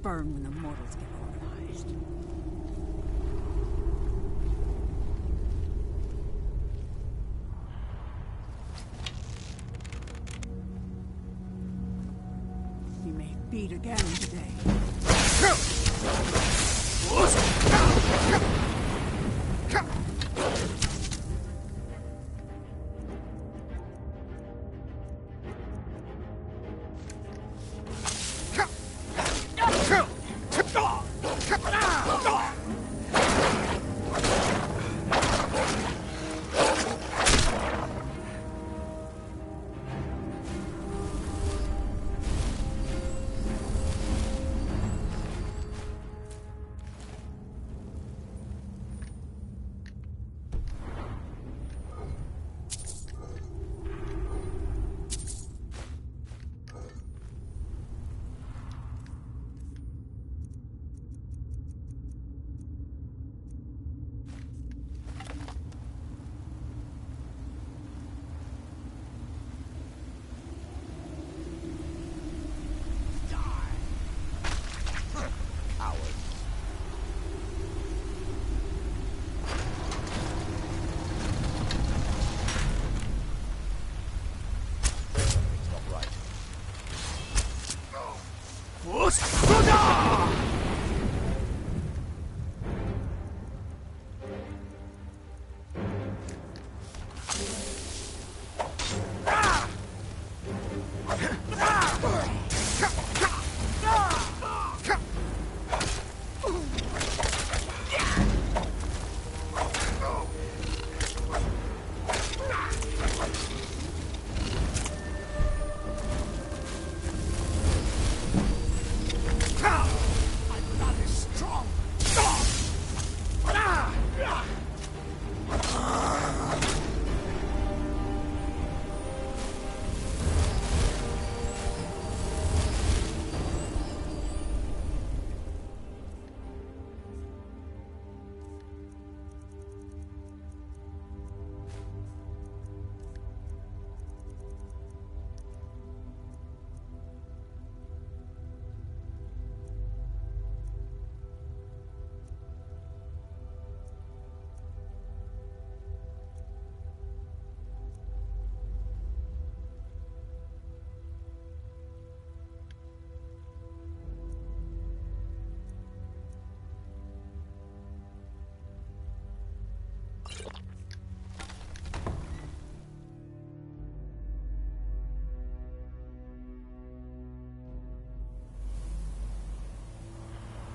burn when the mortals get organized. He may beat again today.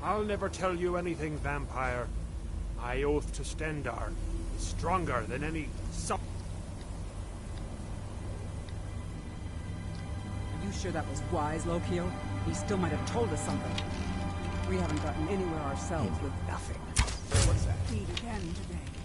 I'll never tell you anything, vampire. My oath to Stendar is stronger than any Are you sure that was wise, Lokio? He still might have told us something. We haven't gotten anywhere ourselves with nothing. What's that? Feed again today.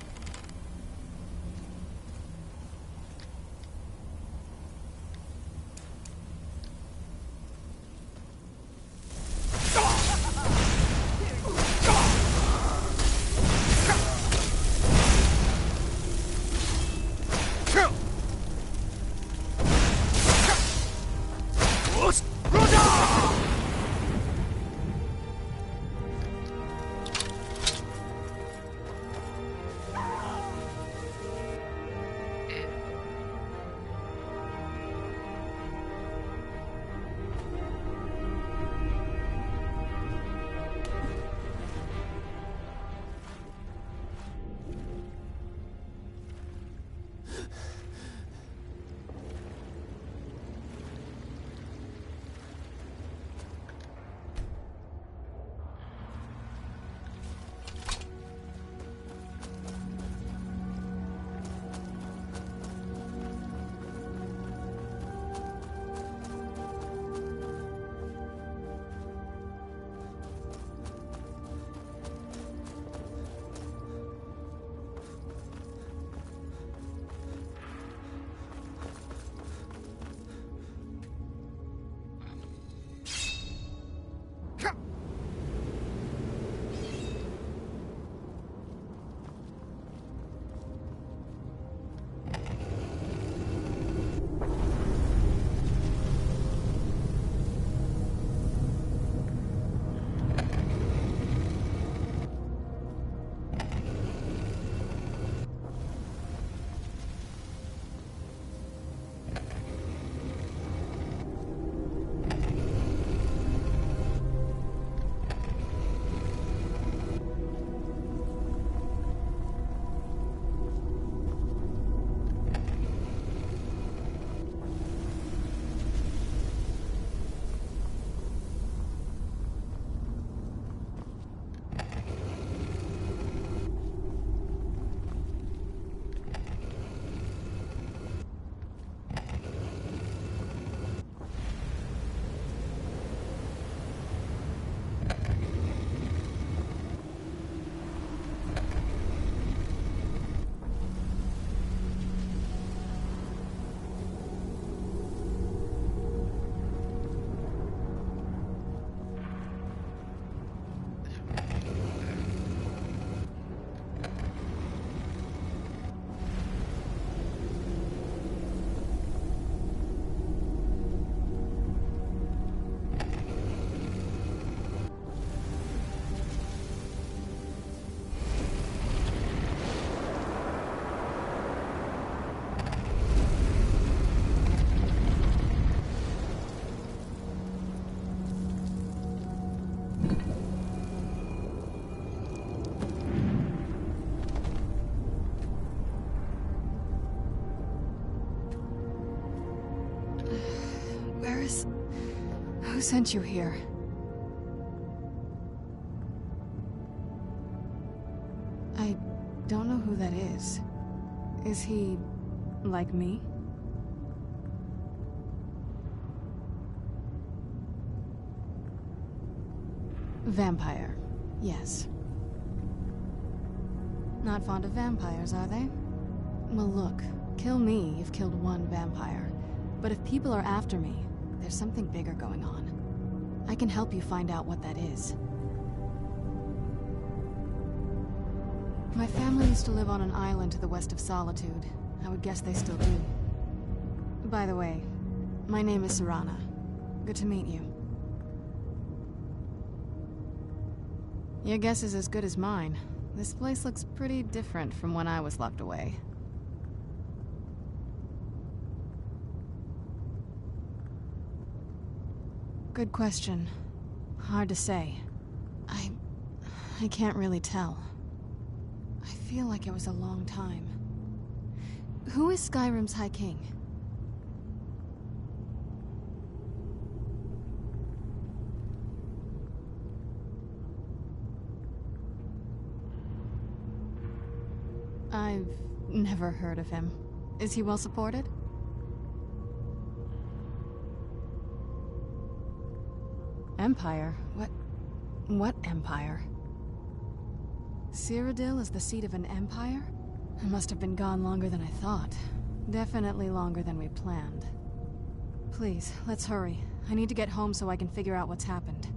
Vampires? Who sent you here? I don't know who that is. Is he... like me? Vampire, yes. Not fond of vampires, are they? Well, look, kill me, you've killed one vampire. But if people are after me, there's something bigger going on. I can help you find out what that is. My family used to live on an island to the west of Solitude. I would guess they still do. By the way, my name is Serana. Good to meet you. Your guess is as good as mine. This place looks pretty different from when I was locked away. Good question. Hard to say. I can't really tell. I feel like it was a long time. Who is Skyrim's High King? I've never heard of him. Is he well supported? Empire? What empire? Cyrodiil is the seat of an empire? It must have been gone longer than I thought. Definitely longer than we planned. Please, let's hurry. I need to get home so I can figure out what's happened.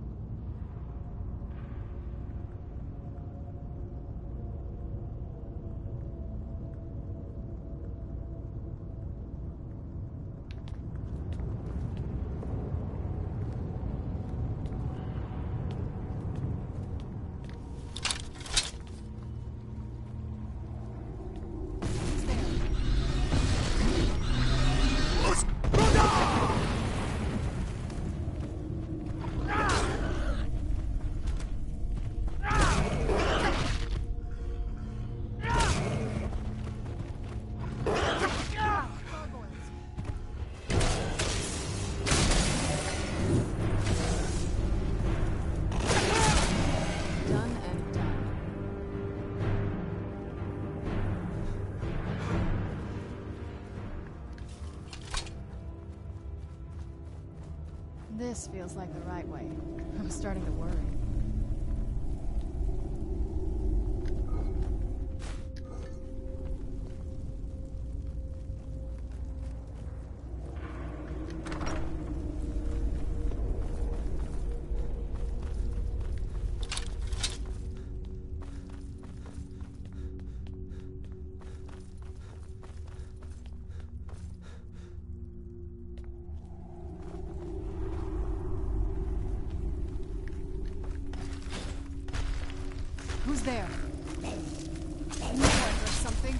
This feels like the right way. I'm starting to worry. Who's there? I knew I heard something.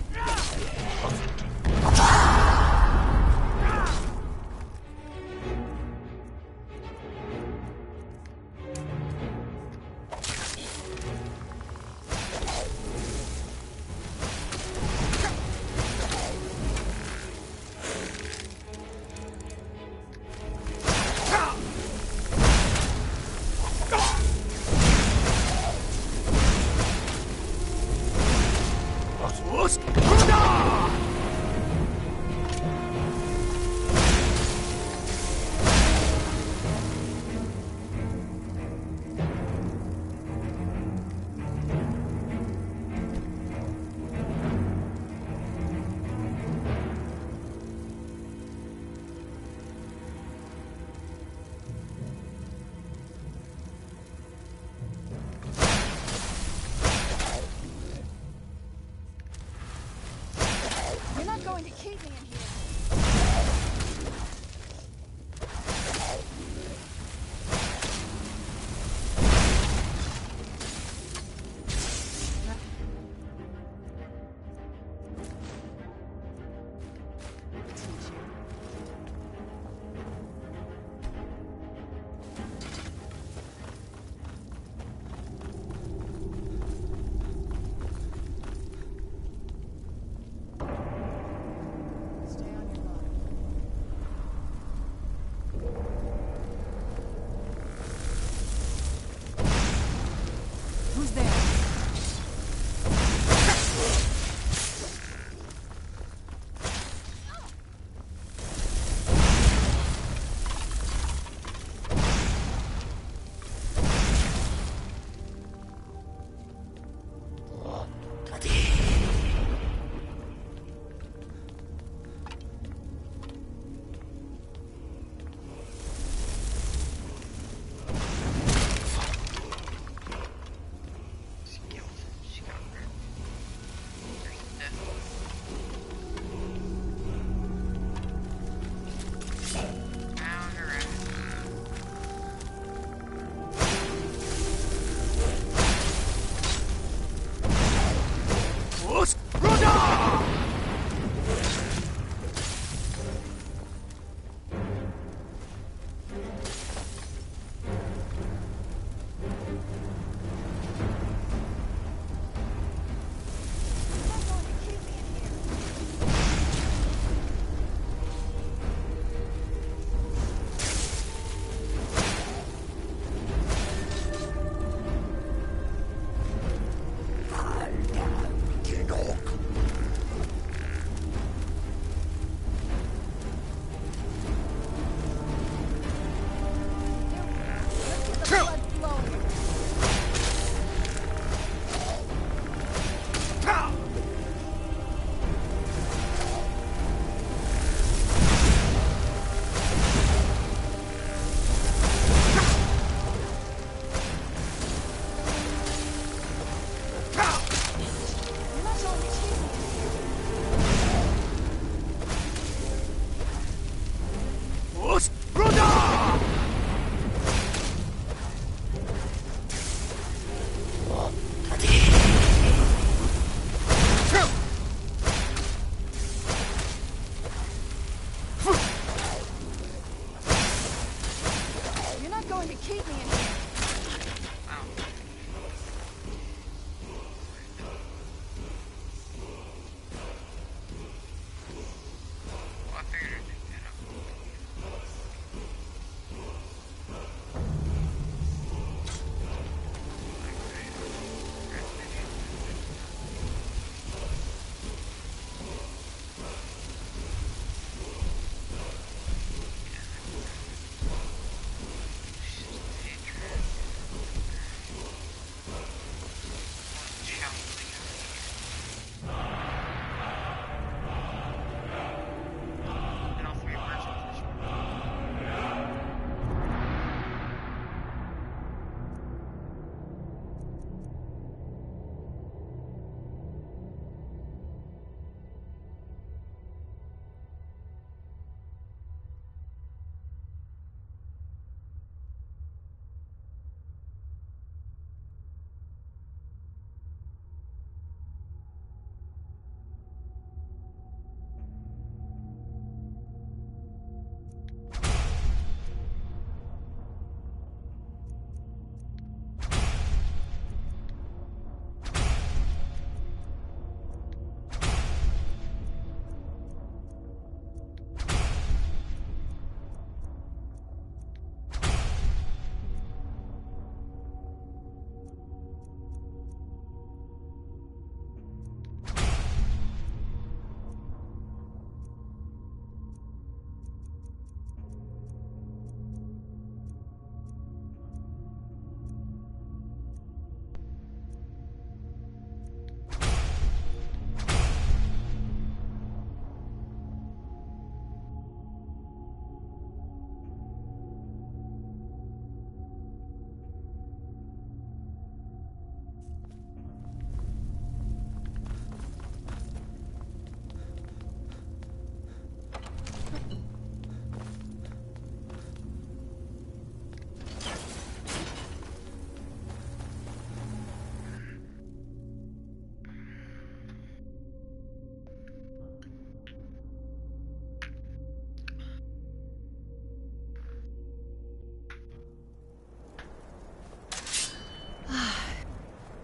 going to keep me in here?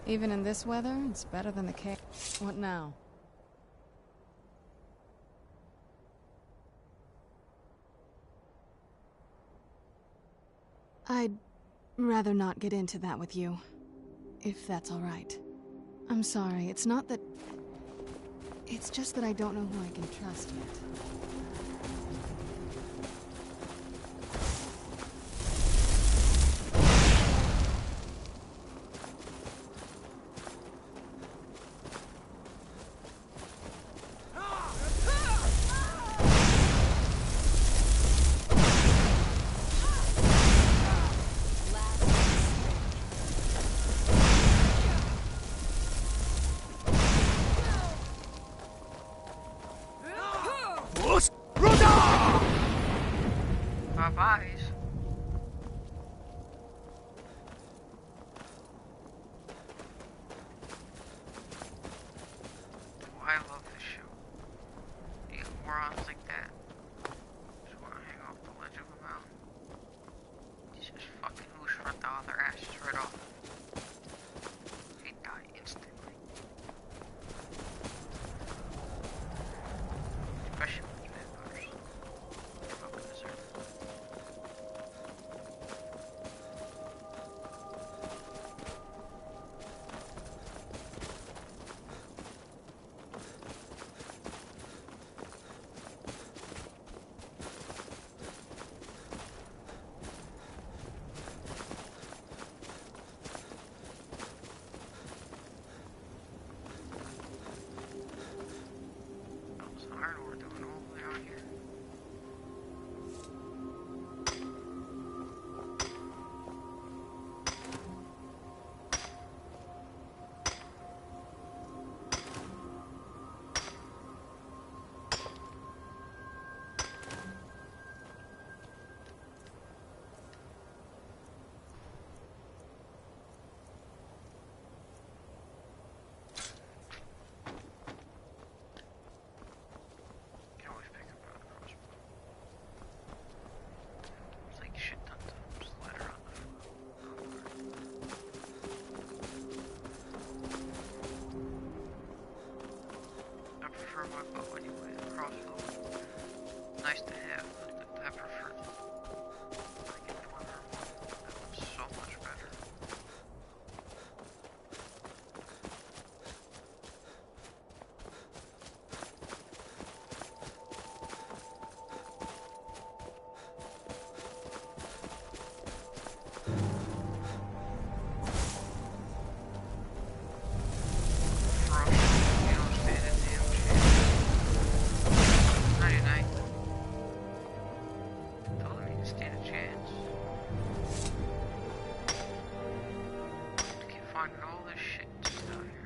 Even in this weather, it's better than the cave. What now? I'd rather not get into that with you, if that's all right. I'm sorry, it's not that... It's just that I don't know who I can trust yet. I love this show. The morons like that just want to hang off the ledge of a mountain. Just fucking whoosh front all their ashes right off. They die instantly. Especially with you vampires. They fucking deserve it. finding all this shit just out here.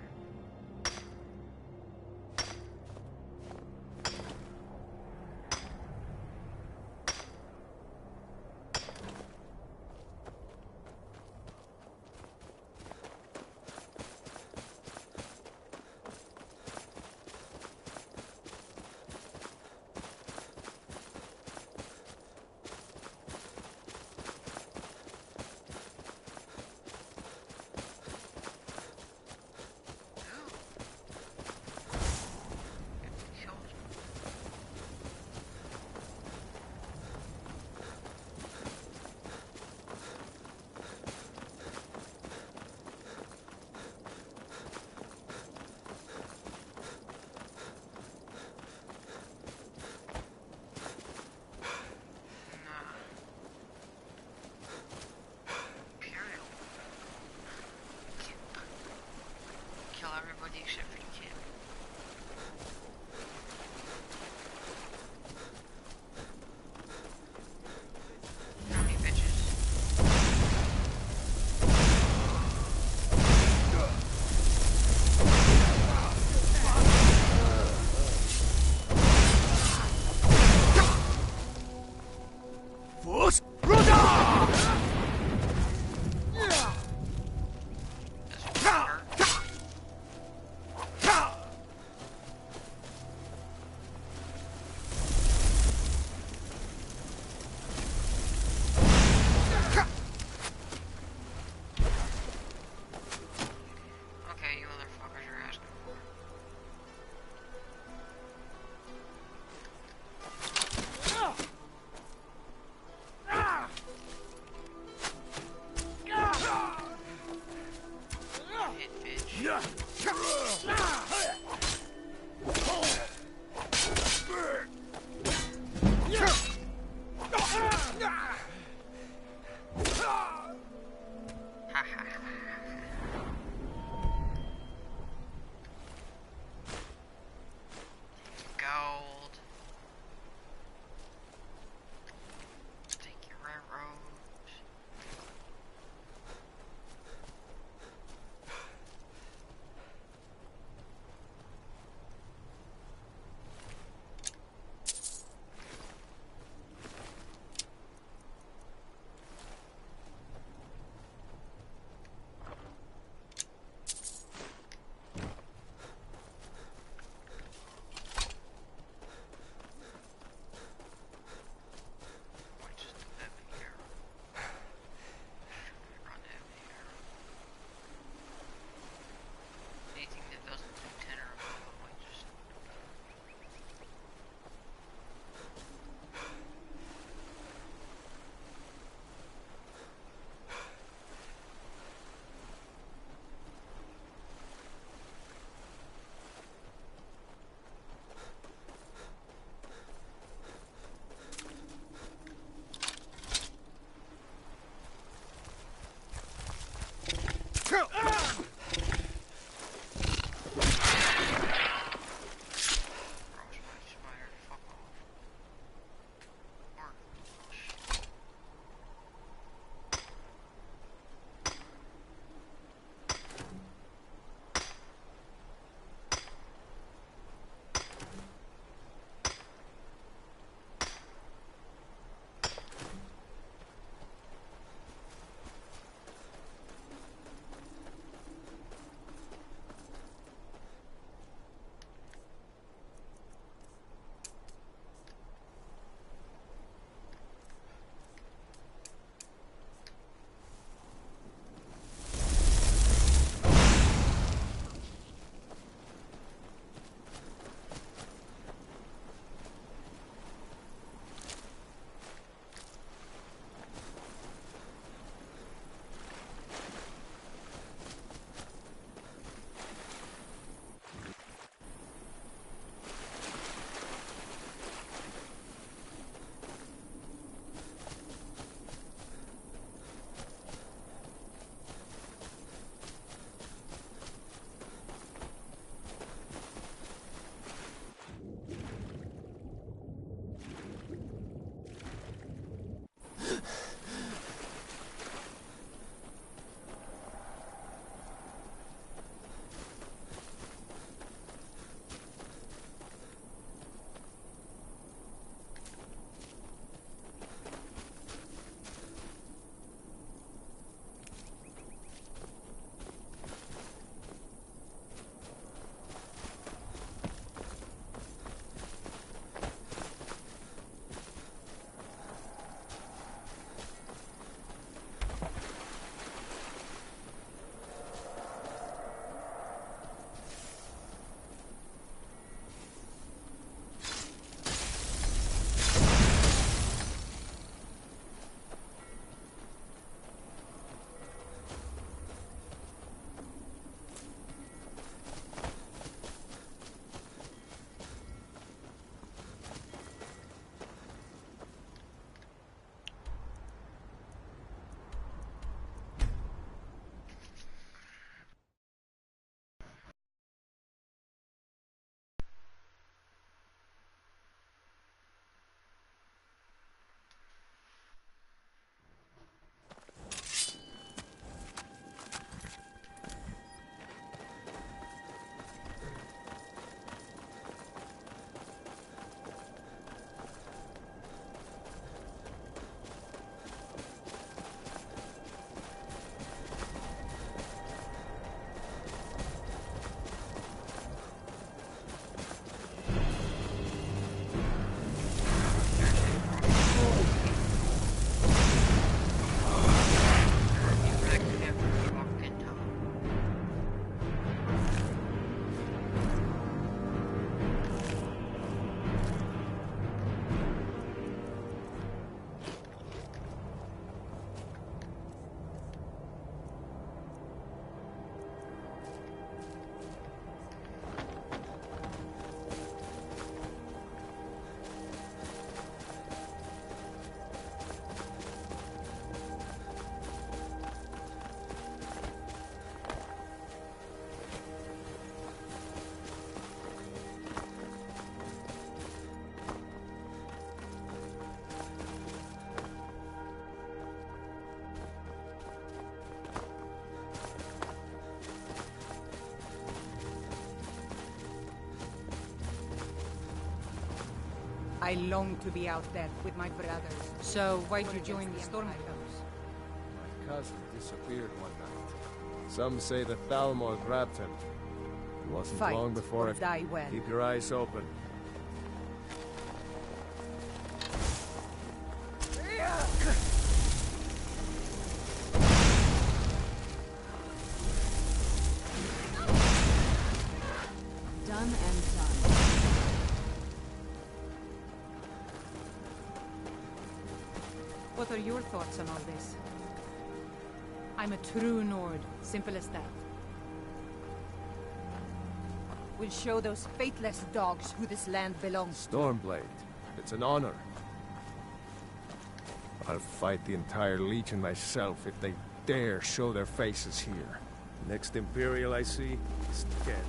I long to be out there with my brothers. So, why'd you join the Storm Shadows? My cousin disappeared one night. Some say that Thalmor grabbed him. It wasn't Fight long before or die well. Keep your eyes open. Done and done. What are your thoughts on all this? I'm a true Nord, simple as that. We'll show those faithless dogs who this land belongs to. Stormblade, it's an honor. I'll fight the entire Legion myself if they dare show their faces here. Next Imperial I see is dead.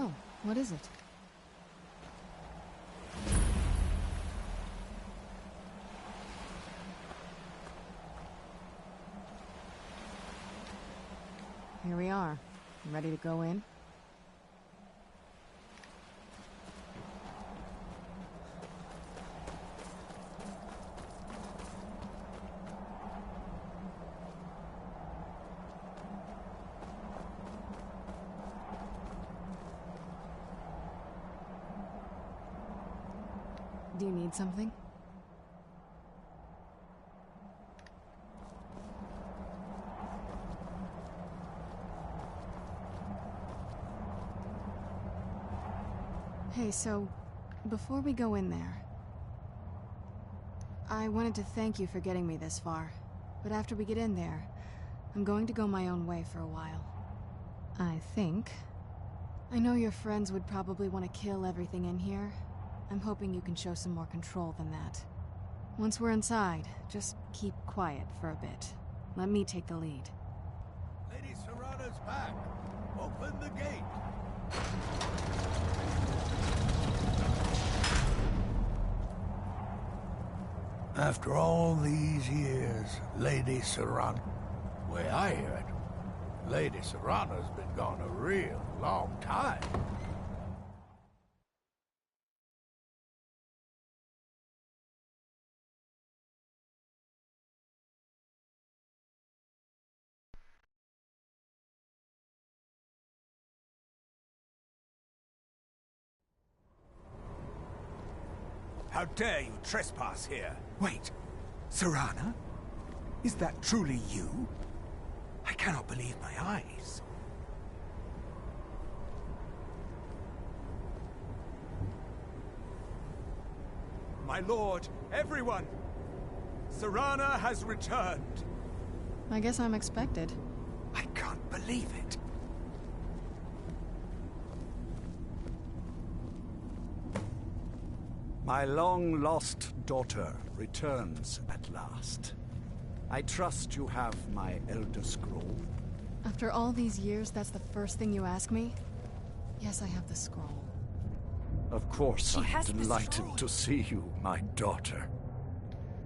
Oh, what is it? Here we are. Ready to go in? Do you need something? Hey, so, before we go in there, I wanted to thank you for getting me this far, but after we get in there, I'm going to go my own way for a while. I think. I know your friends would probably want to kill everything in here. I'm hoping you can show some more control than that. Once we're inside, just keep quiet for a bit. Let me take the lead. Lady Serrana's back. Open the gate. After all these years, Lady Serrana... Way I hear it, Lady Serrana's been gone a real long time. How dare you trespass here? Wait, Serrana? Is that truly you? I cannot believe my eyes. My lord, everyone! Serrana has returned! I guess I'm expected. I can't believe it. My long-lost daughter returns at last. I trust you have my Elder Scroll. After all these years, that's the first thing you ask me? Yes, I have the scroll. Of course, I'm delighted to see you, my daughter.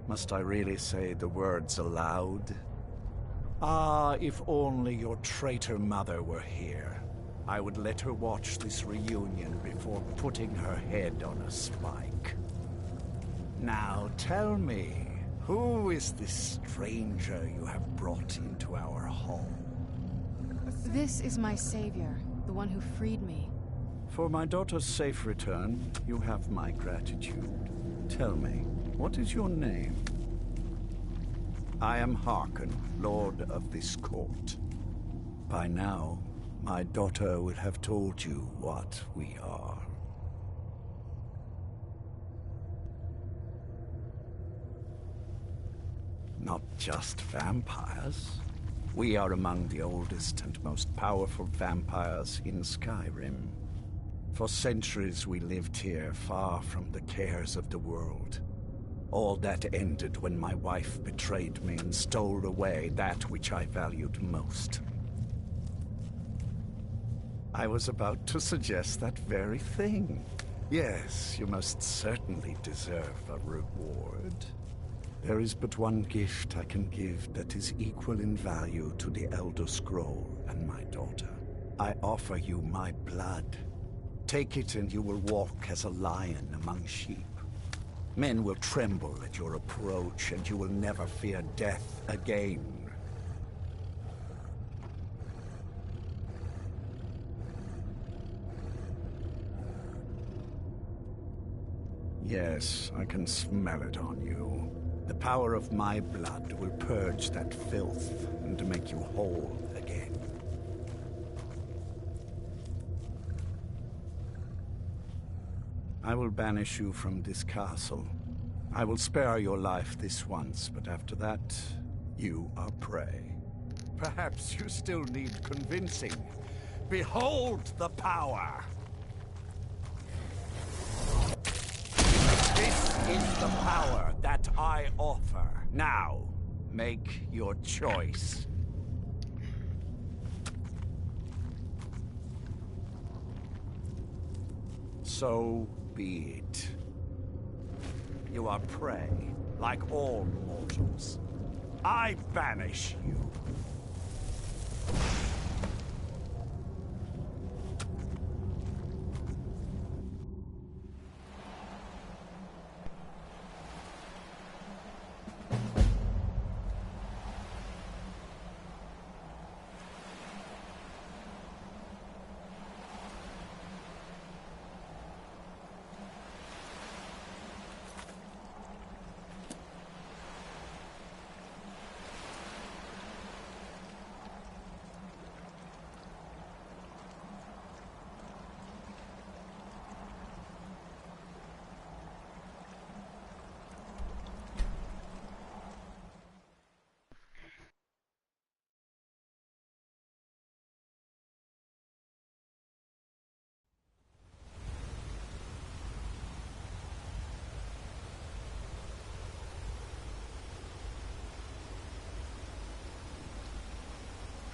Must I really say the words aloud? Ah, if only your traitor mother were here. I would let her watch this reunion before putting her head on a spike. Now tell me, who is this stranger you have brought into our hall? This is my savior, the one who freed me. For my daughter's safe return, you have my gratitude. Tell me, what is your name? I am Harkon, Lord of this court. By now, my daughter will have told you what we are. Not just vampires. We are among the oldest and most powerful vampires in Skyrim. For centuries we lived here, far from the cares of the world. All that ended when my wife betrayed me and stole away that which I valued most. I was about to suggest that very thing. Yes, you most certainly deserve a reward. There is but one gift I can give that is equal in value to the Elder Scroll and my daughter. I offer you my blood. Take it and you will walk as a lion among sheep. Men will tremble at your approach and you will never fear death again. Yes, I can smell it on you. The power of my blood will purge that filth and make you whole again. I will banish you from this castle. I will spare your life this once, but after that, you are prey. Perhaps you still need convincing. Behold the power! This is the power that I offer. Now, make your choice. So be it. You are prey, like all mortals. I banish you.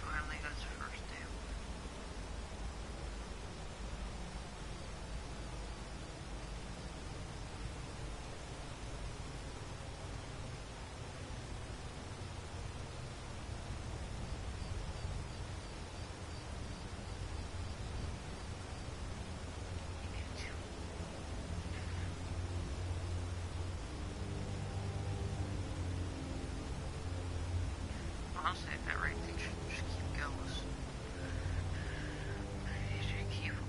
Finally got his first deal. Honestly, that right thing should just keep going. You should keep them.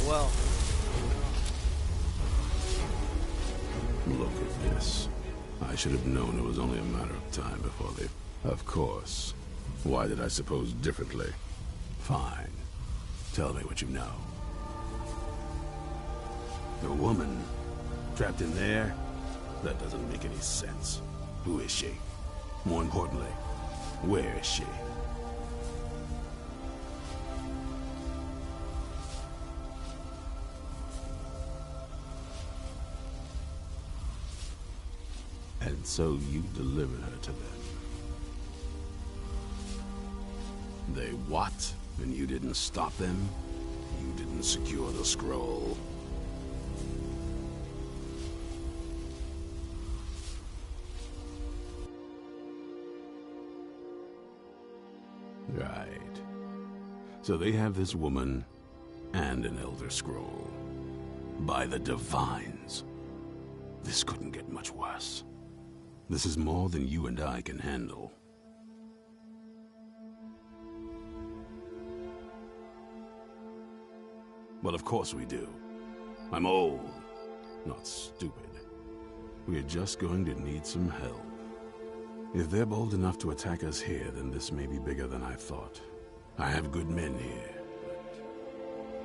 Well... Look at this. I should have known it was only a matter of time before they... Of course. Why did I suppose differently? Fine. Tell me what you know. The woman trapped in there? That doesn't make any sense. Who is she? More importantly, where is she? And so you delivered her to them. They what? And you didn't stop them? You didn't secure the scroll? Right. So they have this woman and an Elder Scroll. By the Divines. This couldn't get much worse. This is more than you and I can handle. Well, of course we do. I'm old, not stupid. We're just going to need some help. If they're bold enough to attack us here, then this may be bigger than I thought. I have good men here,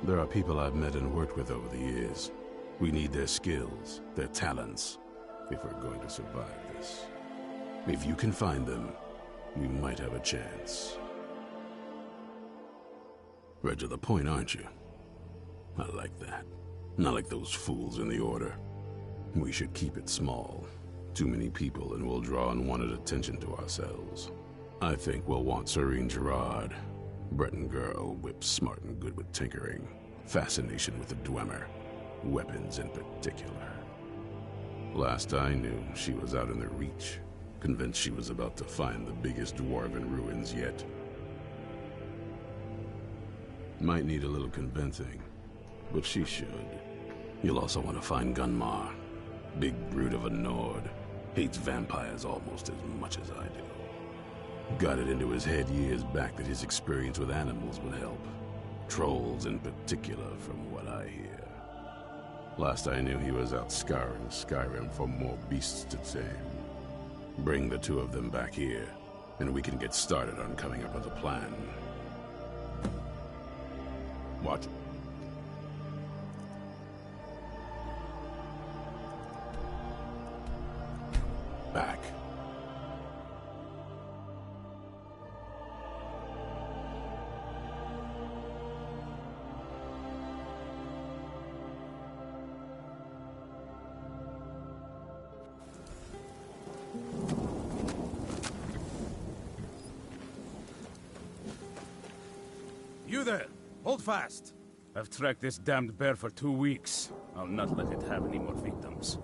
but there are people I've met and worked with over the years. We need their skills, their talents, if we're going to survive this. If you can find them, we might have a chance. Right to the point, aren't you? I like that. Not like those fools in the Order. We should keep it small. Too many people and we'll draw unwanted attention to ourselves. I think we'll want Serene Gerard. Breton girl, whip smart and good with tinkering. Fascination with the Dwemer. Weapons in particular. Last I knew, she was out in the Reach. Convinced she was about to find the biggest dwarven ruins yet. Might need a little convincing, but she should. You'll also want to find Gunmar. Big brute of a Nord. Hates vampires almost as much as I do. Got it into his head years back that his experience with animals would help. Trolls in particular, from what I hear. Last I knew, he was out scouring Skyrim for more beasts to tame. Bring the two of them back here, and we can get started on coming up with a plan. Watch. Back. You there! Hold fast! I've tracked this damned bear for 2 weeks. I'll not let it have any more victims.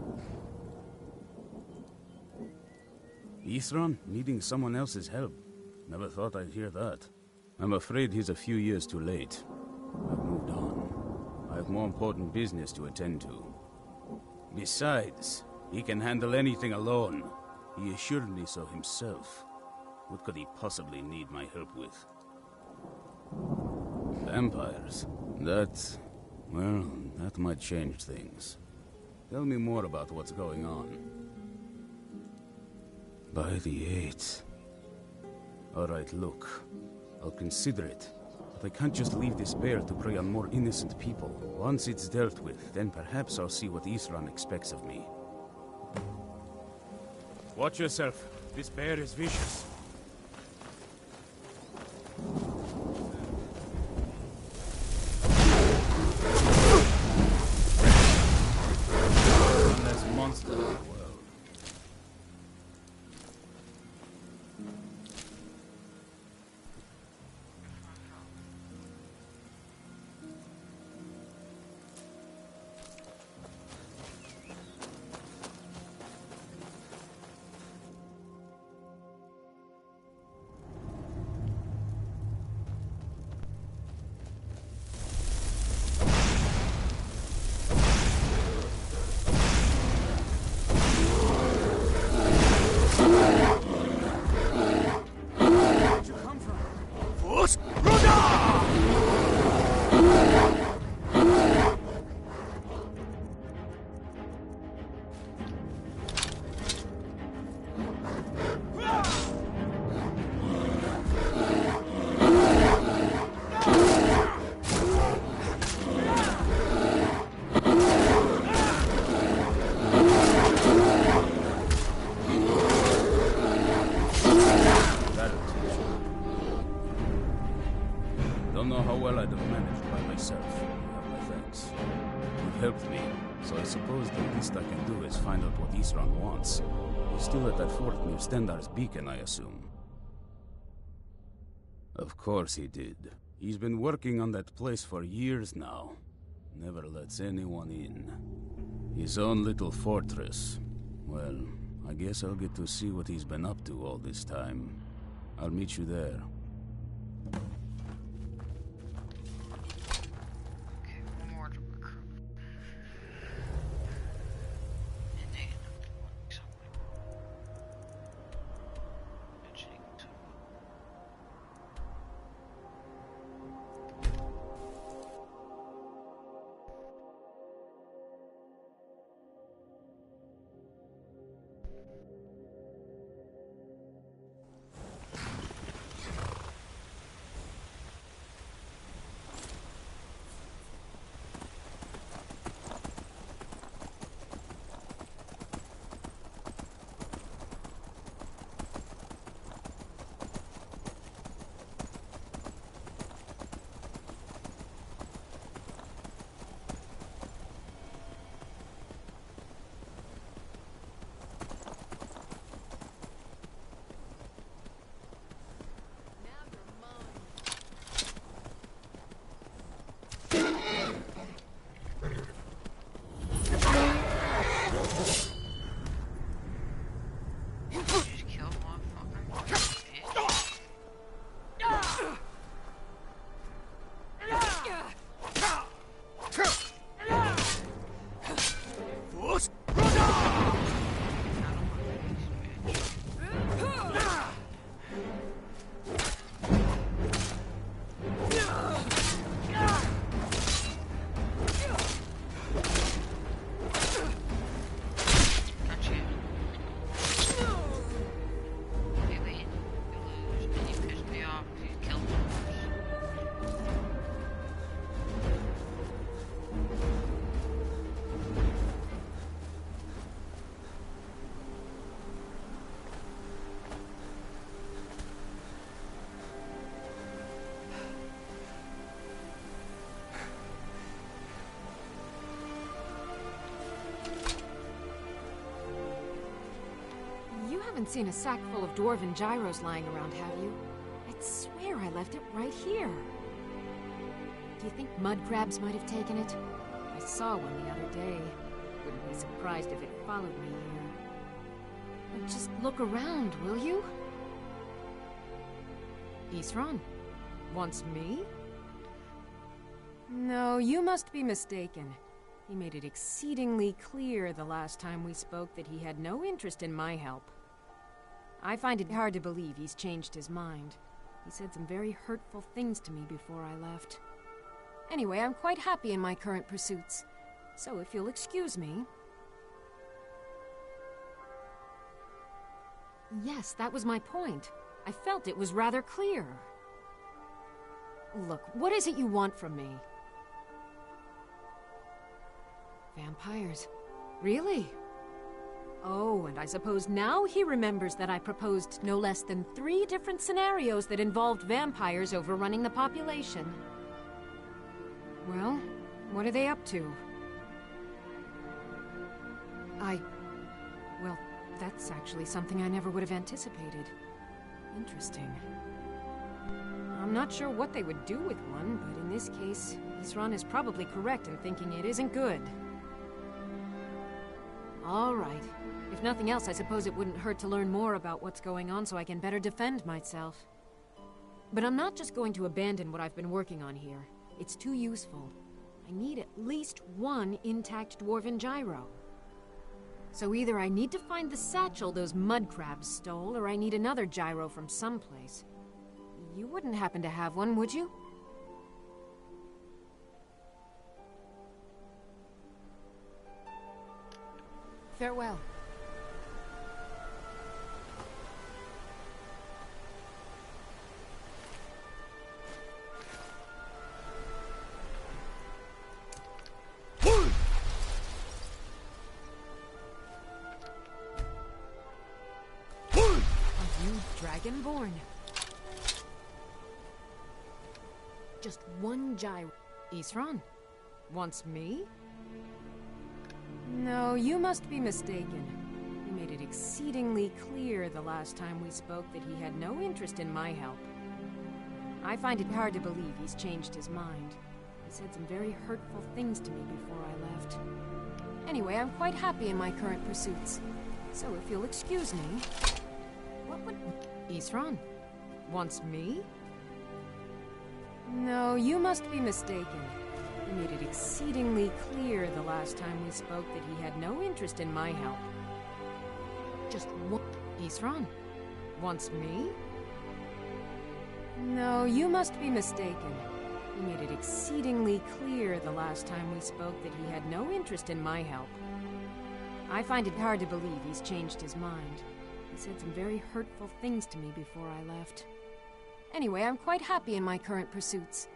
Ithron needing someone else's help. Never thought I'd hear that. I'm afraid he's a few years too late. I've moved on. I have more important business to attend to. Besides, he can handle anything alone. He assured me so himself. What could he possibly need my help with? Vampires? Well, that might change things. Tell me more about what's going on. By the 8th. Alright, look. I'll consider it. But I can't just leave this bear to prey on more innocent people. Once it's dealt with, then perhaps I'll see what Ithran expects of me. Watch yourself. This bear is vicious. One less monster in the world. don't know how well I'd have managed by myself. You have my thanks. You've helped me, so I suppose the least I can do is find out what Isran wants. He's still at that fort near Stendar's beacon, I assume. Of course he did. He's been working on that place for years now. Never lets anyone in. His own little fortress. Well, I guess I'll get to see what he's been up to all this time. I'll meet you there. Okay, one more to recruit. haven't seen a sack full of dwarven gyros lying around, have you? I'd swear I left it right here. Do you think mud crabs might have taken it? I saw one the other day. Wouldn't be surprised if it followed me here. Well, just look around, will you? Isran? Wants me? No, you must be mistaken. He made it exceedingly clear the last time we spoke that he had no interest in my help. I find it hard to believe he's changed his mind. He said some very hurtful things to me before I left. Anyway, I'm quite happy in my current pursuits. So if you'll excuse me... Yes, that was my point. I felt it was rather clear. Look, what is it you want from me? Vampires. Really? Oh, and I suppose now he remembers that I proposed no less than 3 different scenarios that involved vampires overrunning the population. Well, what are they up to? Well, that's actually something I never would have anticipated. Interesting. I'm not sure what they would do with one, but in this case, Isran is probably correct in thinking it isn't good. All right. If nothing else, I suppose it wouldn't hurt to learn more about what's going on so I can better defend myself. But I'm not just going to abandon what I've been working on here. It's too useful. I need at least 1 intact dwarven gyro. So either I need to find the satchel those mud crabs stole, or I need another gyro from someplace. You wouldn't happen to have one, would you? Farewell. Are you Dragonborn? Just one gyro. Isran? Wants me? No, you must be mistaken. He made it exceedingly clear the last time we spoke that he had no interest in my help. I find it hard to believe he's changed his mind. He said some very hurtful things to me before I left. Anyway, I'm quite happy in my current pursuits. So if you'll excuse me... What would... Isran? Wants me? No, you must be mistaken. He made it exceedingly clear the last time we spoke that he had no interest in my help. Just one... Isran? Wants me? No, you must be mistaken. He made it exceedingly clear the last time we spoke that he had no interest in my help. I find it hard to believe he's changed his mind. He said some very hurtful things to me before I left. Anyway, I'm quite happy in my current pursuits.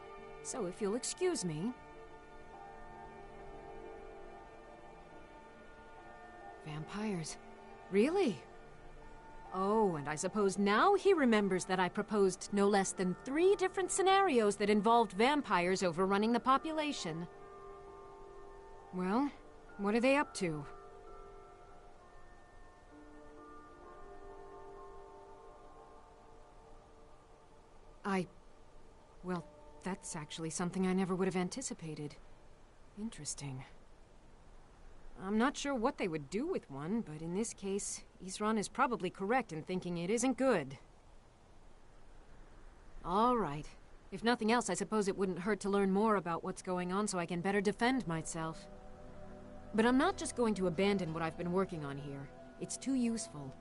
So if you'll excuse me... Vampires. Really? Oh, and I suppose now he remembers that I proposed no less than 3 different scenarios that involved vampires overrunning the population. Well, what are they up to? Well, that's actually something I never would have anticipated. Interesting. I'm not sure what they would do with one, but in this case, Isran is probably correct in thinking it isn't good. All right. If nothing else, I suppose it wouldn't hurt to learn more about what's going on so I can better defend myself. But I'm not just going to abandon what I've been working on here. It's too useful.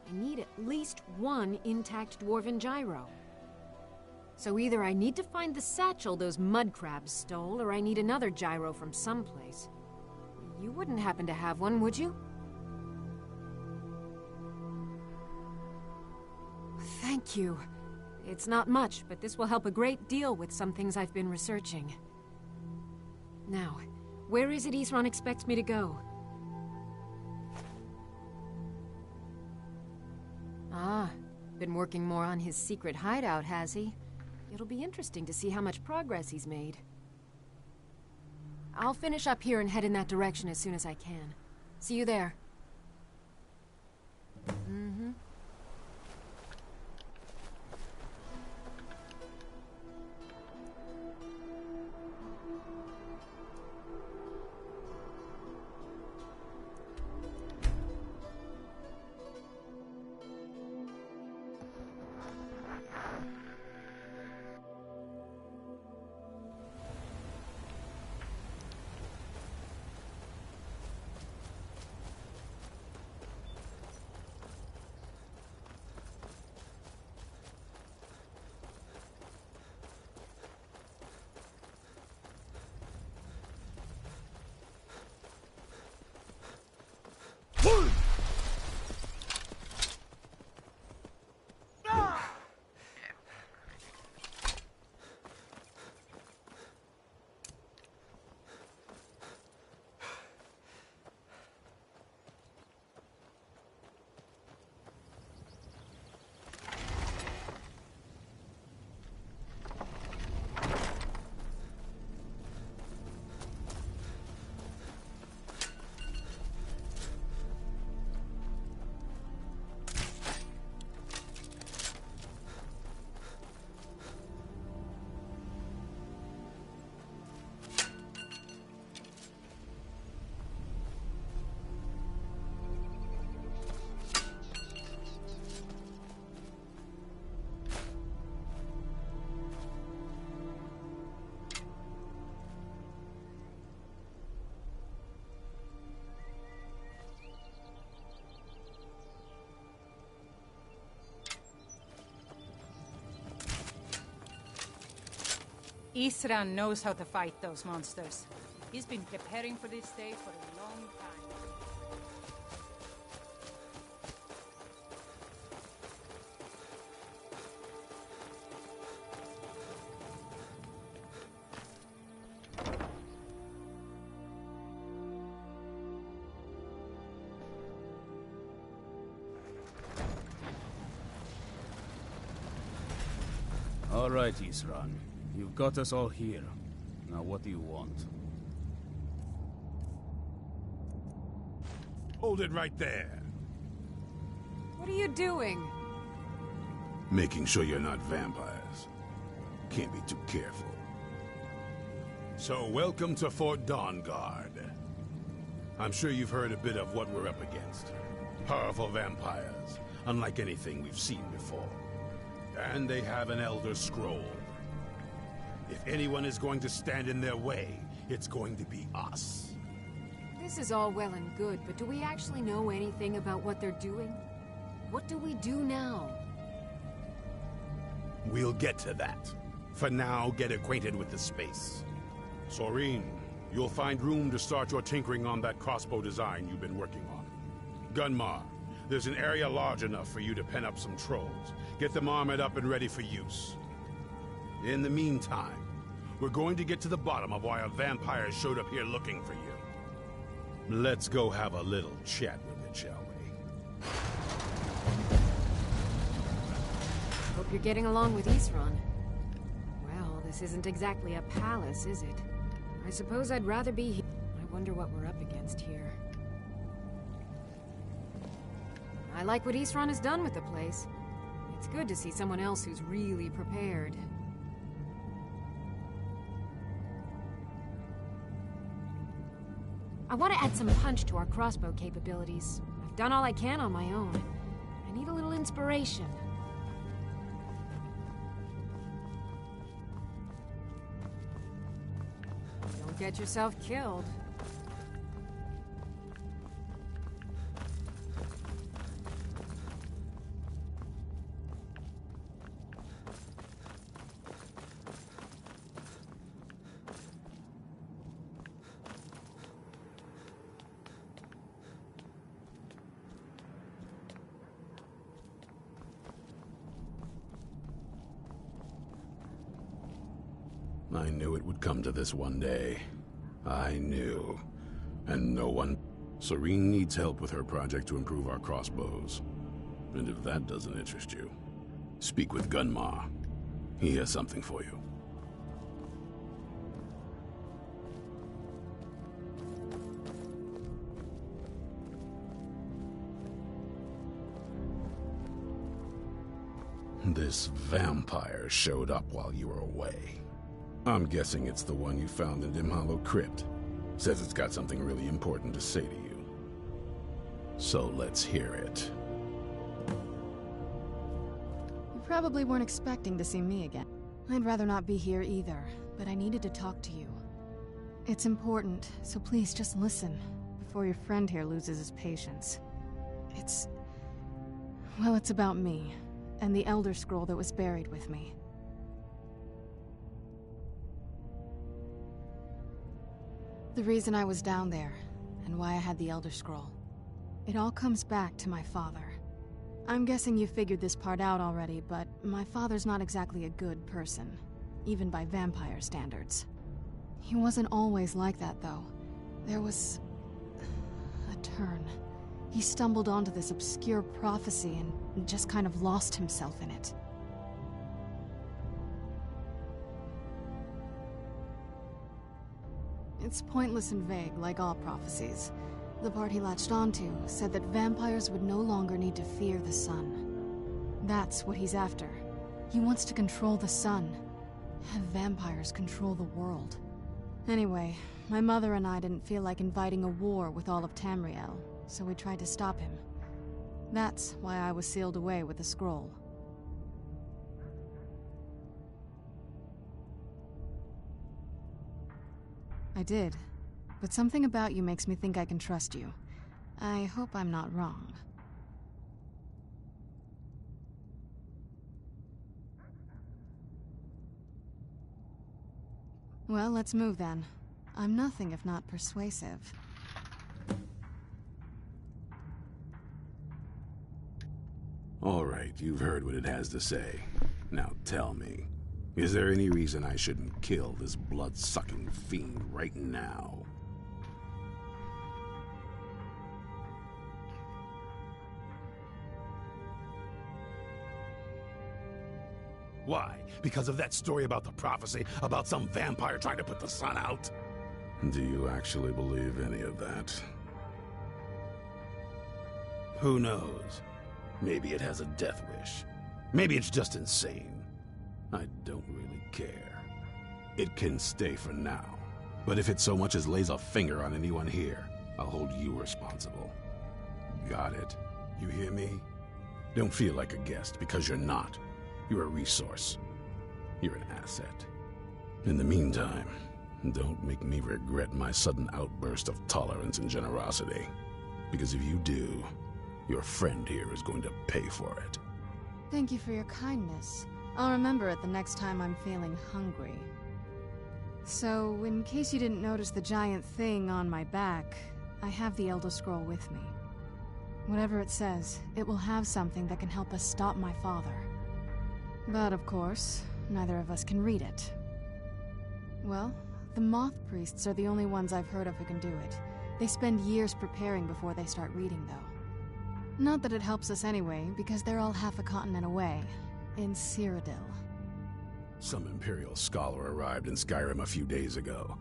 I need at least one intact dwarven gyro. So either I need to find the satchel those mud crabs stole, or I need another gyro from someplace. You wouldn't happen to have one, would you? Thank you. It's not much, but this will help a great deal with some things I've been researching. Now, where is it Isran expects me to go? Ah, been working more on his secret hideout, has he? It'll be interesting to see how much progress he's made. I'll finish up here and head in that direction as soon as I can. See you there. Mm-hmm. Isran knows how to fight those monsters. He's been preparing for this day for a long time. All right, Isran. You've got us all here. Now what do you want? Hold it right there. What are you doing? Making sure you're not vampires. Can't be too careful. So, welcome to Fort Dawnguard. I'm sure you've heard a bit of what we're up against. Powerful vampires, unlike anything we've seen before. And they have an Elder Scroll. If anyone is going to stand in their way, it's going to be us. This is all well and good, but do we actually know anything about what they're doing? What do we do now? We'll get to that. For now, get acquainted with the space. Soreen, you'll find room to start your tinkering on that crossbow design you've been working on. Gunmar, there's an area large enough for you to pen up some trolls. Get them armored up and ready for use. In the meantime, we're going to get to the bottom of why a vampire showed up here looking for you. Let's go have a little chat with it, shall we? Hope you're getting along with Isran. Well, this isn't exactly a palace, is it? I suppose I'd rather be here. I wonder what we're up against here. I like what Isran has done with the place. It's good to see someone else who's really prepared. I want to add some punch to our crossbow capabilities. I've done all I can on my own. I need a little inspiration. Don't get yourself killed. I knew it would come to this one day. I knew. And no one... Soreen needs help with her project to improve our crossbows. And if that doesn't interest you, speak with Gunmar. He has something for you. This vampire showed up while you were away. I'm guessing it's the one you found in Dim Hollow Crypt. Says it's got something really important to say to you. So let's hear it. You probably weren't expecting to see me again. I'd rather not be here either, but I needed to talk to you. It's important, so please just listen, before your friend here loses his patience. Well, it's about me, and the Elder Scroll that was buried with me. The reason I was down there, and why I had the Elder Scroll. It all comes back to my father. I'm guessing you figured this part out already, but my father's not exactly a good person, even by vampire standards. He wasn't always like that, though. There was... a turn. He stumbled onto this obscure prophecy and just kind of lost himself in it. It's pointless and vague, like all prophecies. The part he latched onto said that vampires would no longer need to fear the sun. That's what he's after. He wants to control the sun. Have vampires control the world. Anyway, my mother and I didn't feel like inviting a war with all of Tamriel, so we tried to stop him. That's why I was sealed away with the scroll. I did, but something about you makes me think I can trust you. I hope I'm not wrong. Well, let's move then. I'm nothing if not persuasive. All right, you've heard what it has to say. Now tell me, is there any reason I shouldn't kill this blood-sucking fiend right now? Why? Because of that story about the prophecy, about some vampire trying to put the sun out? Do you actually believe any of that? Who knows? Maybe it has a death wish. Maybe it's just insane. I don't really care. It can stay for now. But if it so much as lays a finger on anyone here, I'll hold you responsible. Got it? You hear me? Don't feel like a guest, because you're not. You're a resource. You're an asset. In the meantime, don't make me regret my sudden outburst of tolerance and generosity. Because if you do, your friend here is going to pay for it. Thank you for your kindness. I'll remember it the next time I'm feeling hungry. So, in case you didn't notice the giant thing on my back, I have the Elder Scroll with me. Whatever it says, it will have something that can help us stop my father. But of course, neither of us can read it. Well, the Moth Priests are the only ones I've heard of who can do it. They spend years preparing before they start reading, though. Not that it helps us anyway, because they're all half a continent away, in Cyrodiil. Some Imperial scholar arrived in Skyrim a few days ago.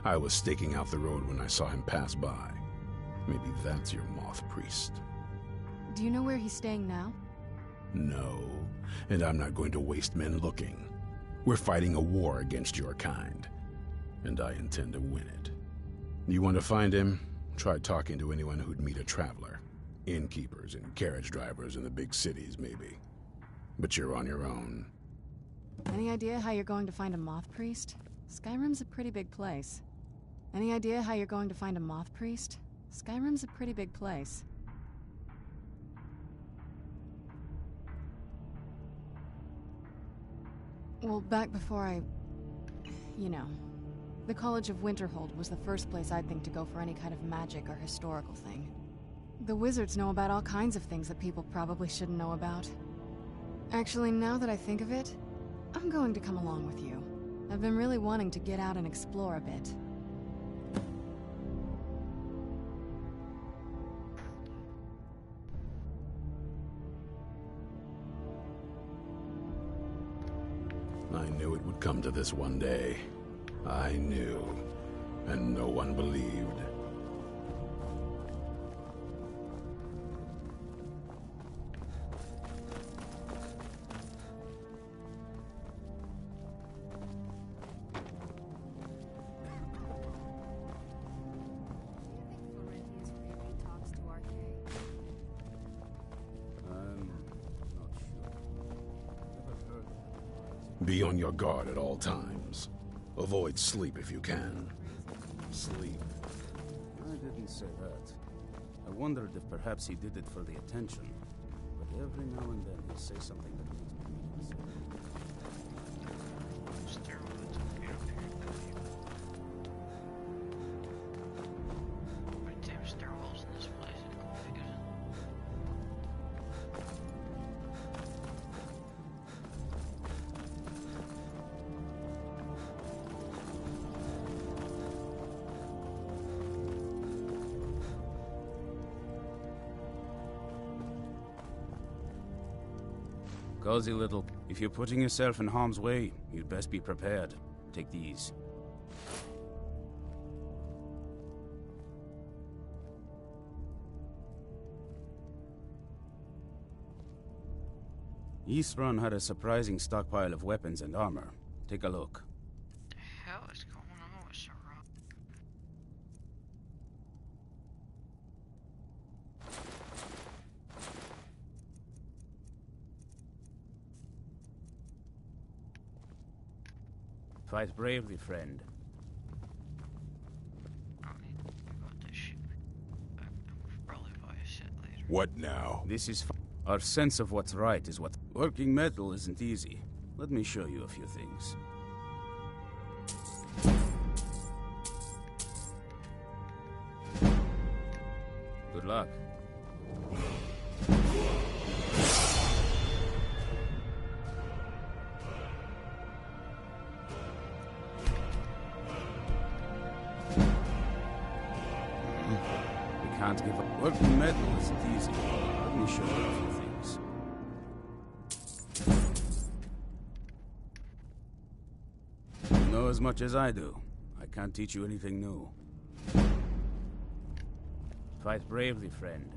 I was staking out the road when I saw him pass by. Maybe that's your Moth Priest. Do you know where he's staying now? No, and I'm not going to waste men looking. We're fighting a war against your kind, and I intend to win it. You want to find him? Try talking to anyone who'd meet a traveler. Innkeepers and carriage drivers in the big cities, maybe. But you're on your own. Any idea how you're going to find a Moth Priest? Skyrim's a pretty big place. Any idea how you're going to find a Moth Priest? Skyrim's a pretty big place. Well, back before you know, the College of Winterhold was the first place I'd think to go for any kind of magic or historical thing. The wizards know about all kinds of things that people probably shouldn't know about. Actually, now that I think of it, I'm going to come along with you. I've been really wanting to get out and explore a bit. I knew it would come to this one day. I knew, and no one believed. Be on your guard at all times. Avoid sleep if you can. Sleep. I didn't say that. I wondered if perhaps he did it for the attention. But every now and then he'll say something that makes me upset. Stairwells in this place are confusing. Cozy little. If you're putting yourself in harm's way, you'd best be prepared. Take these. Eastrun had a surprising stockpile of weapons and armor. Take a look. What the hell is going on with Sarah? Fight bravely, friend. I don't need to think about this shit. I'll probably buy a set later. What now? This is our sense of what's right is what... Working metal isn't easy. Let me show you a few things. Good luck. We can't give up. Working metal isn't easy. Let me show you a few things. much as I do. I can't teach you anything new. Fight bravely, friend.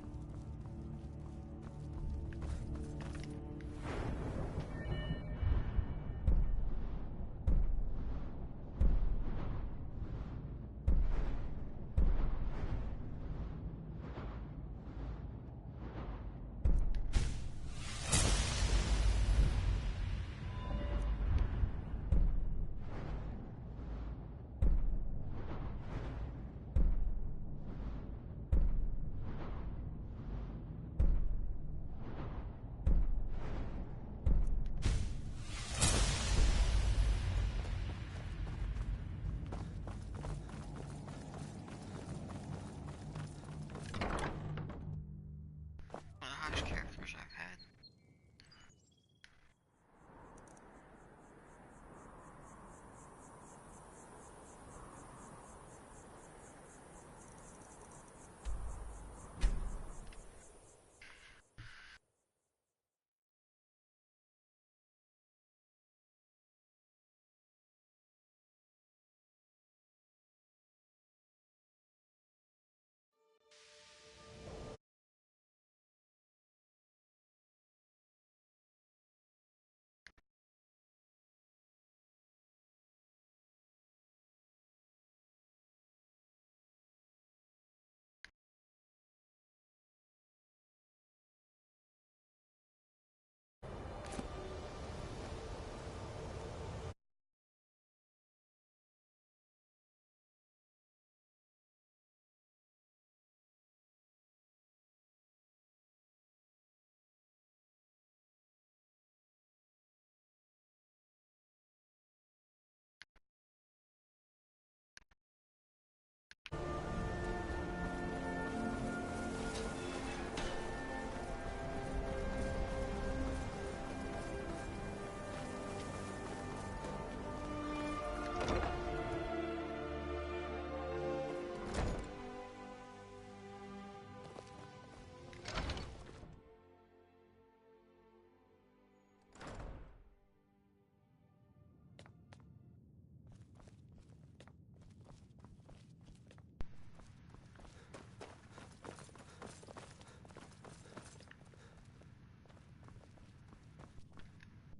One of the hottest characters I've had.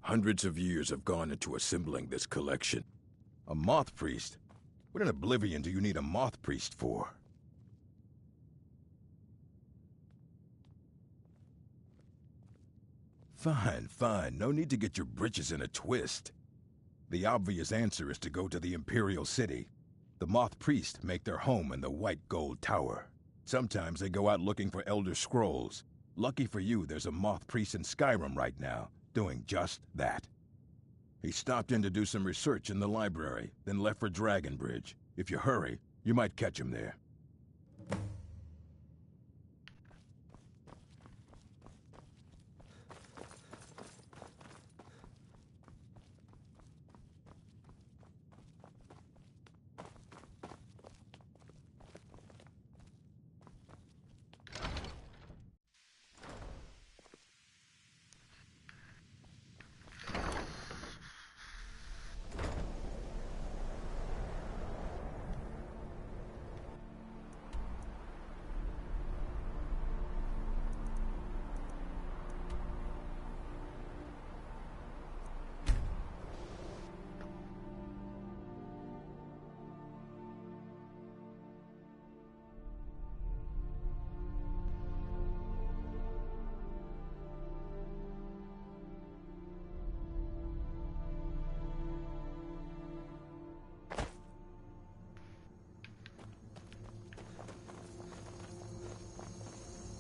Hundreds of years have gone into assembling this collection. A moth priest? What in oblivion do you need a moth priest for? Fine, fine. No need to get your britches in a twist. The obvious answer is to go to the Imperial City. The moth priests make their home in the White Gold Tower. Sometimes they go out looking for Elder Scrolls. Lucky for you, there's a moth priest in Skyrim right now, doing just that. He stopped in to do some research in the library, then left for Dragonbridge. If you hurry, you might catch him there.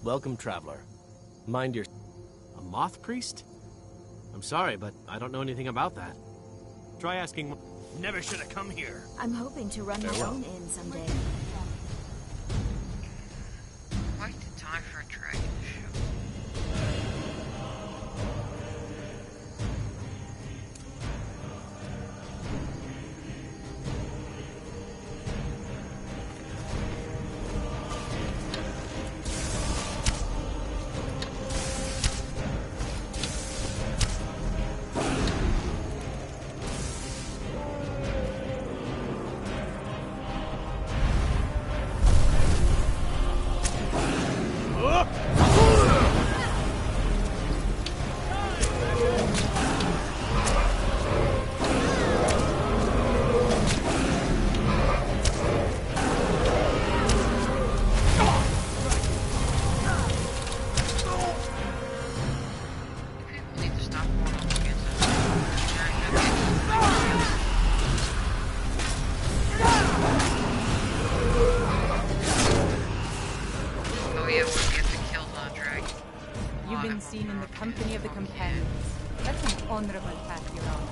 Welcome, traveler. Mind your... A moth priest? I'm sorry, but I don't know anything about that. Try asking... Never should have come here. I'm hoping to run my own inn someday. Quite the time for a dragon show. companions. That's an honorable path you're on.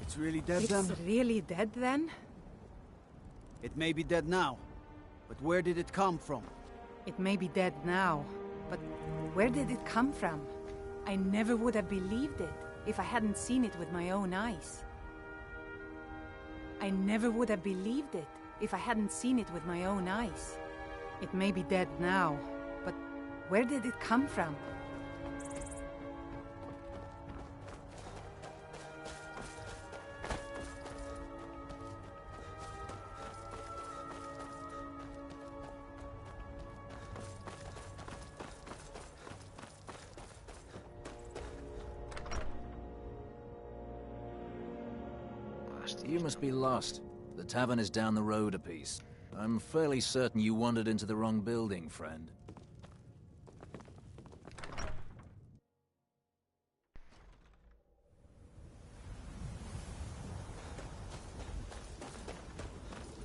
It's really dead then? It's really dead then? It may be dead now, but where did it come from? It may be dead now, but where did it come from? I never would have believed it if I hadn't seen it with my own eyes. I never would have believed it if I hadn't seen it with my own eyes. It may be dead now, but where did it come from? You must be lost. The tavern is down the road a piece. I'm fairly certain you wandered into the wrong building, friend.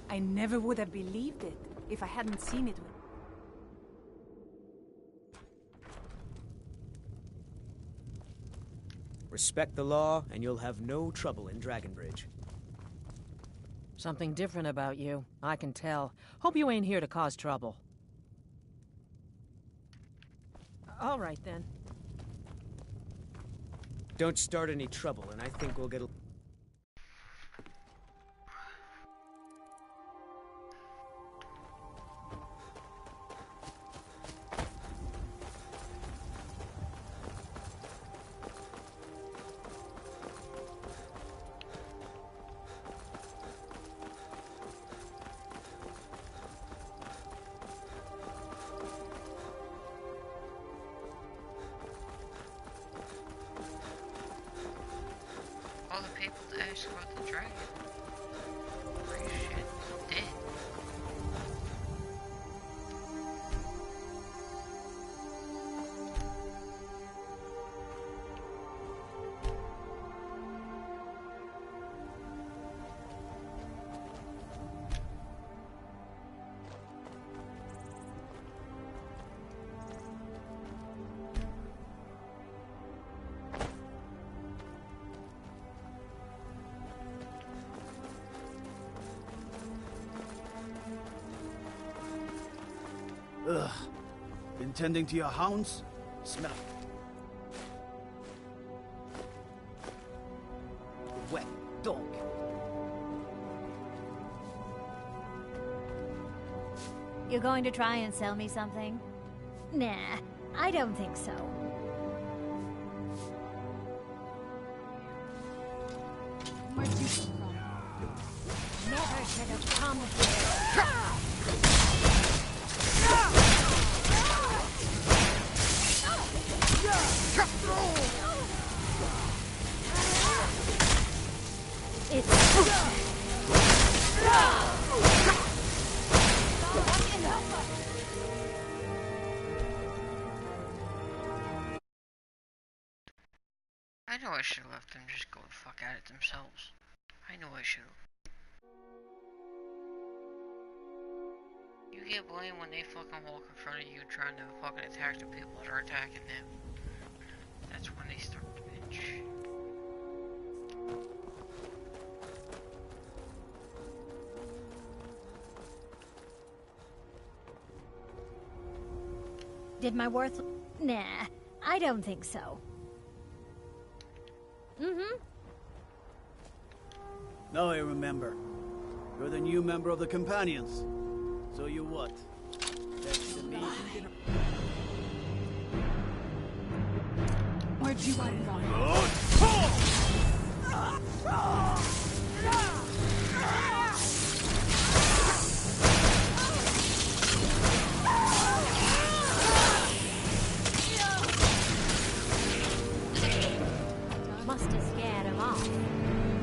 I never would have believed it if I hadn't seen it with... Respect the law, and you'll have no trouble in Dragonbridge. Something different about you. I can tell. Hope you ain't here to cause trouble. All right, then. Don't start any trouble, and I think we'll get a... All the people to ask about the dragon. Pretty shit, dead. Ugh. Been tending to your hounds? Smell. Wet dog. You going to try and sell me something? Nah, I don't think so. Where'd you come from? Never should have come here. I know I should have left them just go the fuck at it themselves. I know I should have. You get blamed when they fucking walk in front of you trying to fucking attack the people that are attacking them. That's when they start to bitch. Did my worth... Nah, I don't think so. Mm-hmm. Now I remember. You're the new member of the Companions. So you what? That's the meeting. told you I'd want Must have scared him off.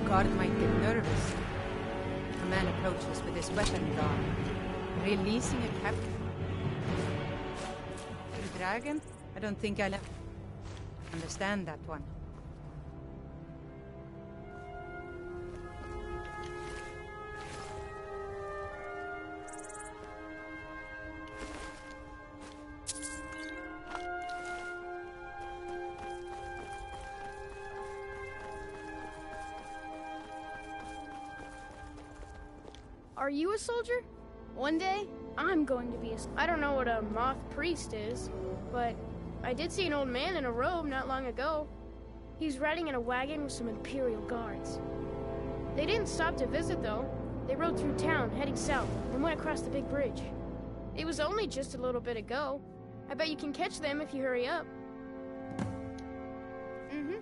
Guard might get nervous. A man approaches with his weapon drawn, releasing a captive. A dragon? I don't think I'll understand that one. Are you a soldier? One day, I'm going to be a... I don't know what a moth priest is, but I did see an old man in a robe not long ago. He's riding in a wagon with some Imperial guards. They didn't stop to visit, though. They rode through town, heading south, and went across the big bridge. It was only just a little bit ago. I bet you can catch them if you hurry up. Mm-hmm.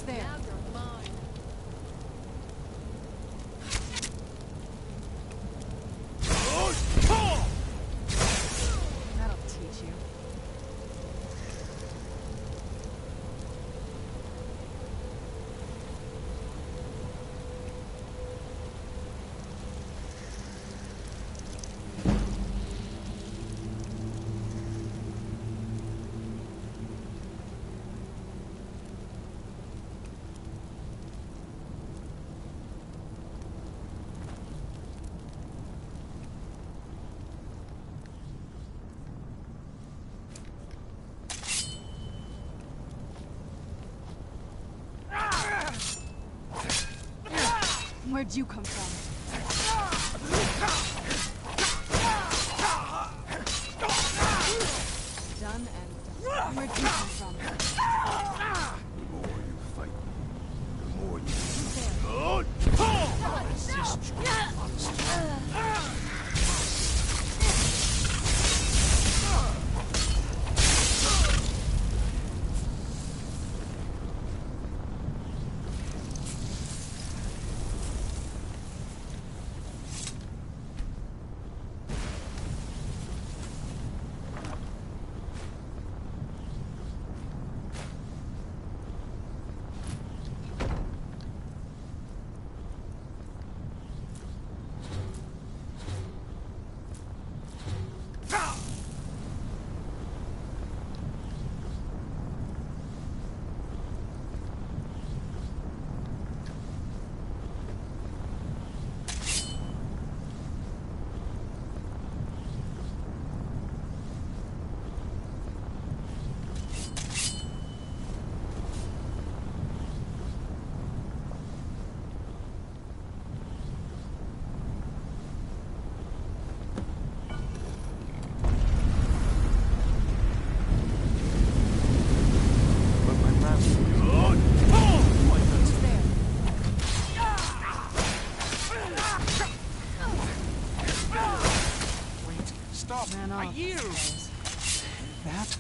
Who's there? That'll teach you. Where'd you come from? Done and done. Where'd you come from? The more you fight, the more you... I'll resist you, monster. I yield! That?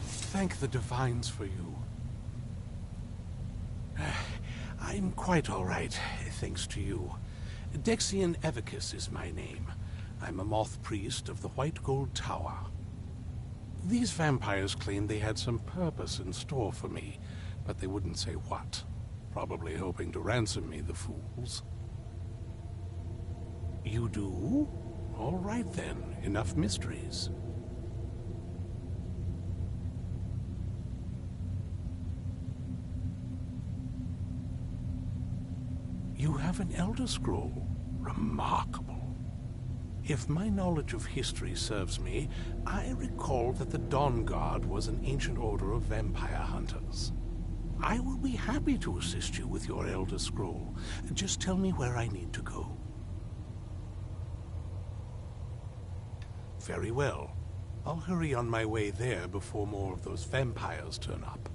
Thank the Divines for you. I'm quite all right, thanks to you. Dexian Evicus is my name. I'm a moth priest of the White Gold Tower. These vampires claimed they had some purpose in store for me, but they wouldn't say what. Probably hoping to ransom me, the fools. You do? All right then, enough mysteries. You have an Elder Scroll. Remarkable. If my knowledge of history serves me, I recall that the Dawn Guard was an ancient order of vampire hunters. I will be happy to assist you with your Elder Scroll. Just tell me where I need to go. Very well. I'll hurry on my way there before more of those vampires turn up.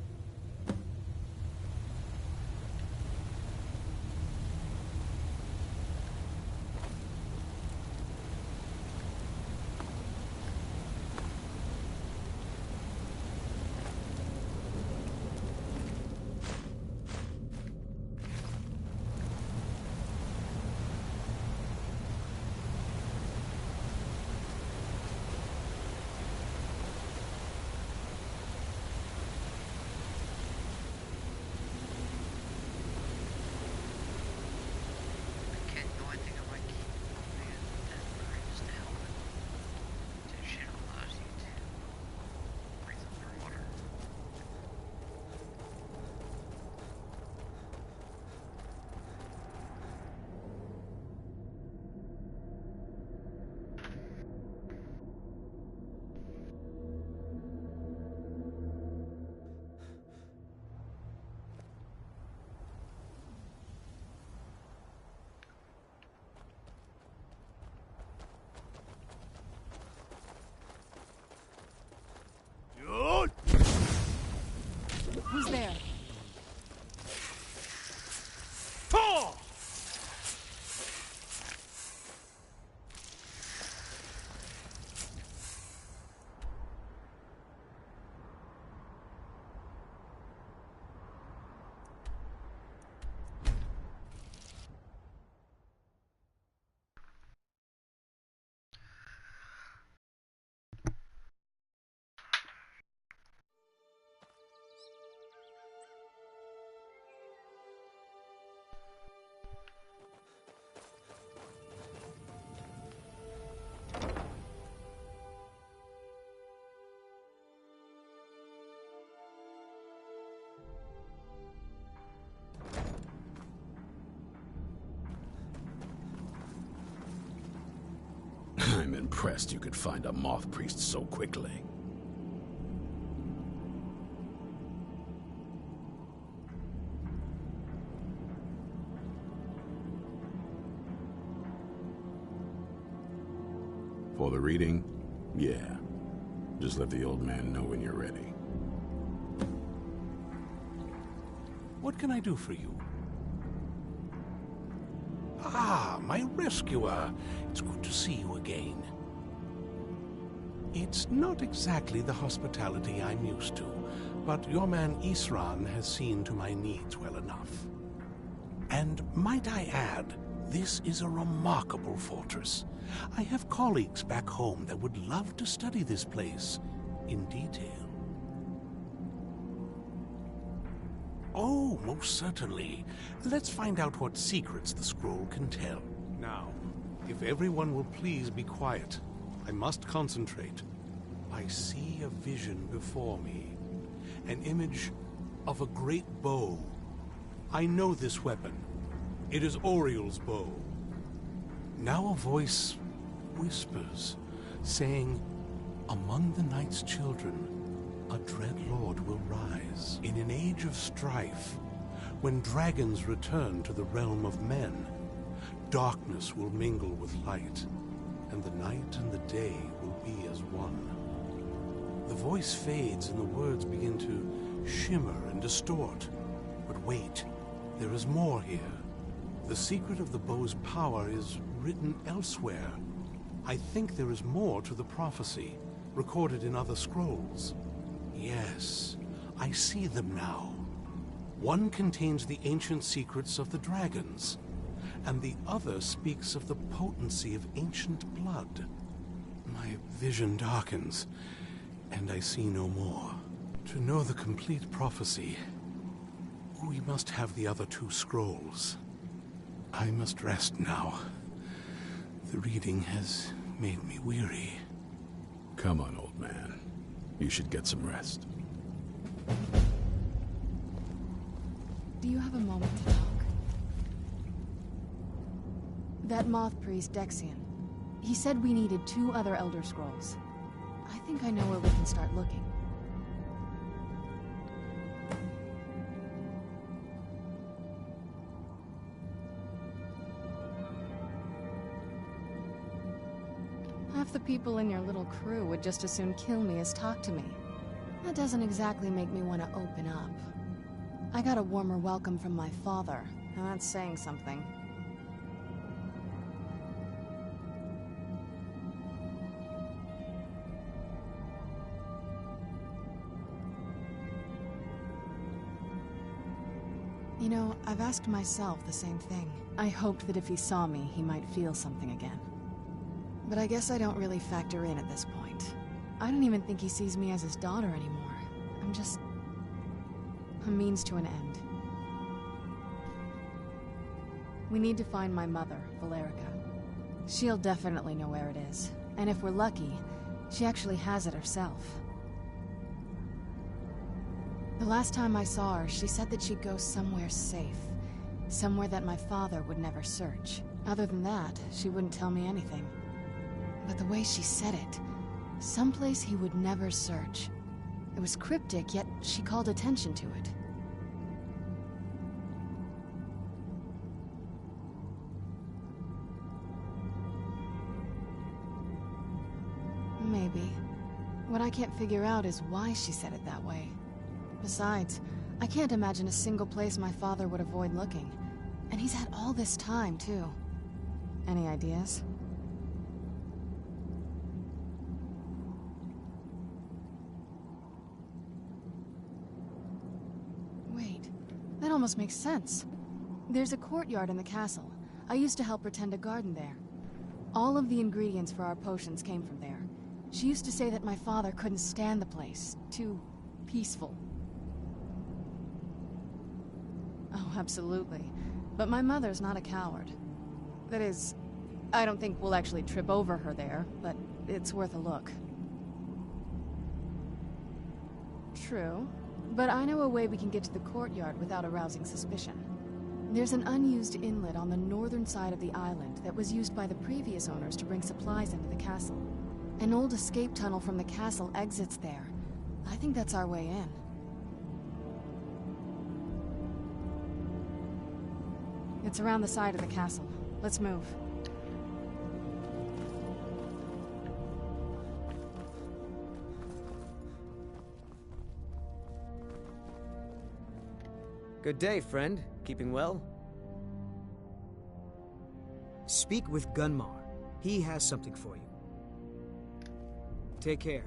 impressed you could find a moth priest so quickly. For the reading? Yeah. Just let the old man know when you're ready. What can I do for you? Ah, my rescuer. It's good to see you again. It's not exactly the hospitality I'm used to, but your man Isran has seen to my needs well enough. And might I add, this is a remarkable fortress. I have colleagues back home that would love to study this place in detail. Oh, most certainly. Let's find out what secrets the scroll can tell. Now, if everyone will please be quiet, I must concentrate. I see a vision before me, an image of a great bow. I know this weapon. It is Oriel's bow. Now a voice whispers, saying, among the night's children, a dread lord will rise. In an age of strife, when dragons return to the realm of men, darkness will mingle with light, and the night and the day will be as one. The voice fades and the words begin to shimmer and distort. But wait, there is more here. The secret of the bow's power is written elsewhere. I think there is more to the prophecy, recorded in other scrolls. Yes, I see them now. One contains the ancient secrets of the dragons, and the other speaks of the potency of ancient blood. My vision darkens, and I see no more. To know the complete prophecy, we must have the other two scrolls. I must rest now. The reading has made me weary. Come on, old man. You should get some rest. Do you have a moment to talk? That moth priest, Dexian, he said we needed 2 other Elder Scrolls. I think I know where we can start looking. Half the people in your little crew would just as soon kill me as talk to me. That doesn't exactly make me want to open up. I got a warmer welcome from my father, and that's saying something. You know, I've asked myself the same thing. I hoped that if he saw me, he might feel something again. But I guess I don't really factor in at this point. I don't even think he sees me as his daughter anymore. I'm just a means to an end. We need to find my mother, Valerica. She'll definitely know where it is. And if we're lucky, she actually has it herself. The last time I saw her, she said that she'd go somewhere safe. Somewhere that my father would never search. Other than that, she wouldn't tell me anything. But the way she said it, someplace he would never search. It was cryptic, yet she called attention to it. Maybe. What I can't figure out is why she said it that way. Besides, I can't imagine a single place my father would avoid looking. And he's had all this time, too. Any ideas? Wait, that almost makes sense. There's a courtyard in the castle. I used to help her tend a garden there. All of the ingredients for our potions came from there. She used to say that my father couldn't stand the place. Too peaceful. Oh, absolutely. But my mother's not a coward. That is, I don't think we'll actually trip over her there, but it's worth a look. True. But I know a way we can get to the courtyard without arousing suspicion. There's an unused inlet on the northern side of the island that was used by the previous owners to bring supplies into the castle. An old escape tunnel from the castle exits there. I think that's our way in. It's around the side of the castle. Let's move. Good day, friend. Keeping well? Speak with Gunmar. He has something for you. Take care.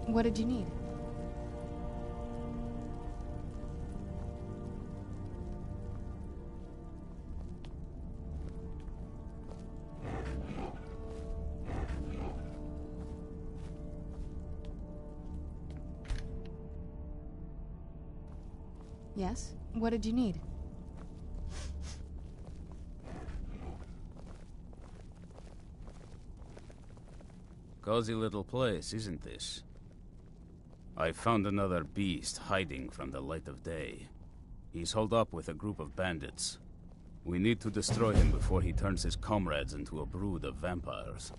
What did you need? Yes? What did you need? Cozy little place, isn't this? I found another beast hiding from the light of day. He's holed up with a group of bandits. We need to destroy him before he turns his comrades into a brood of vampires.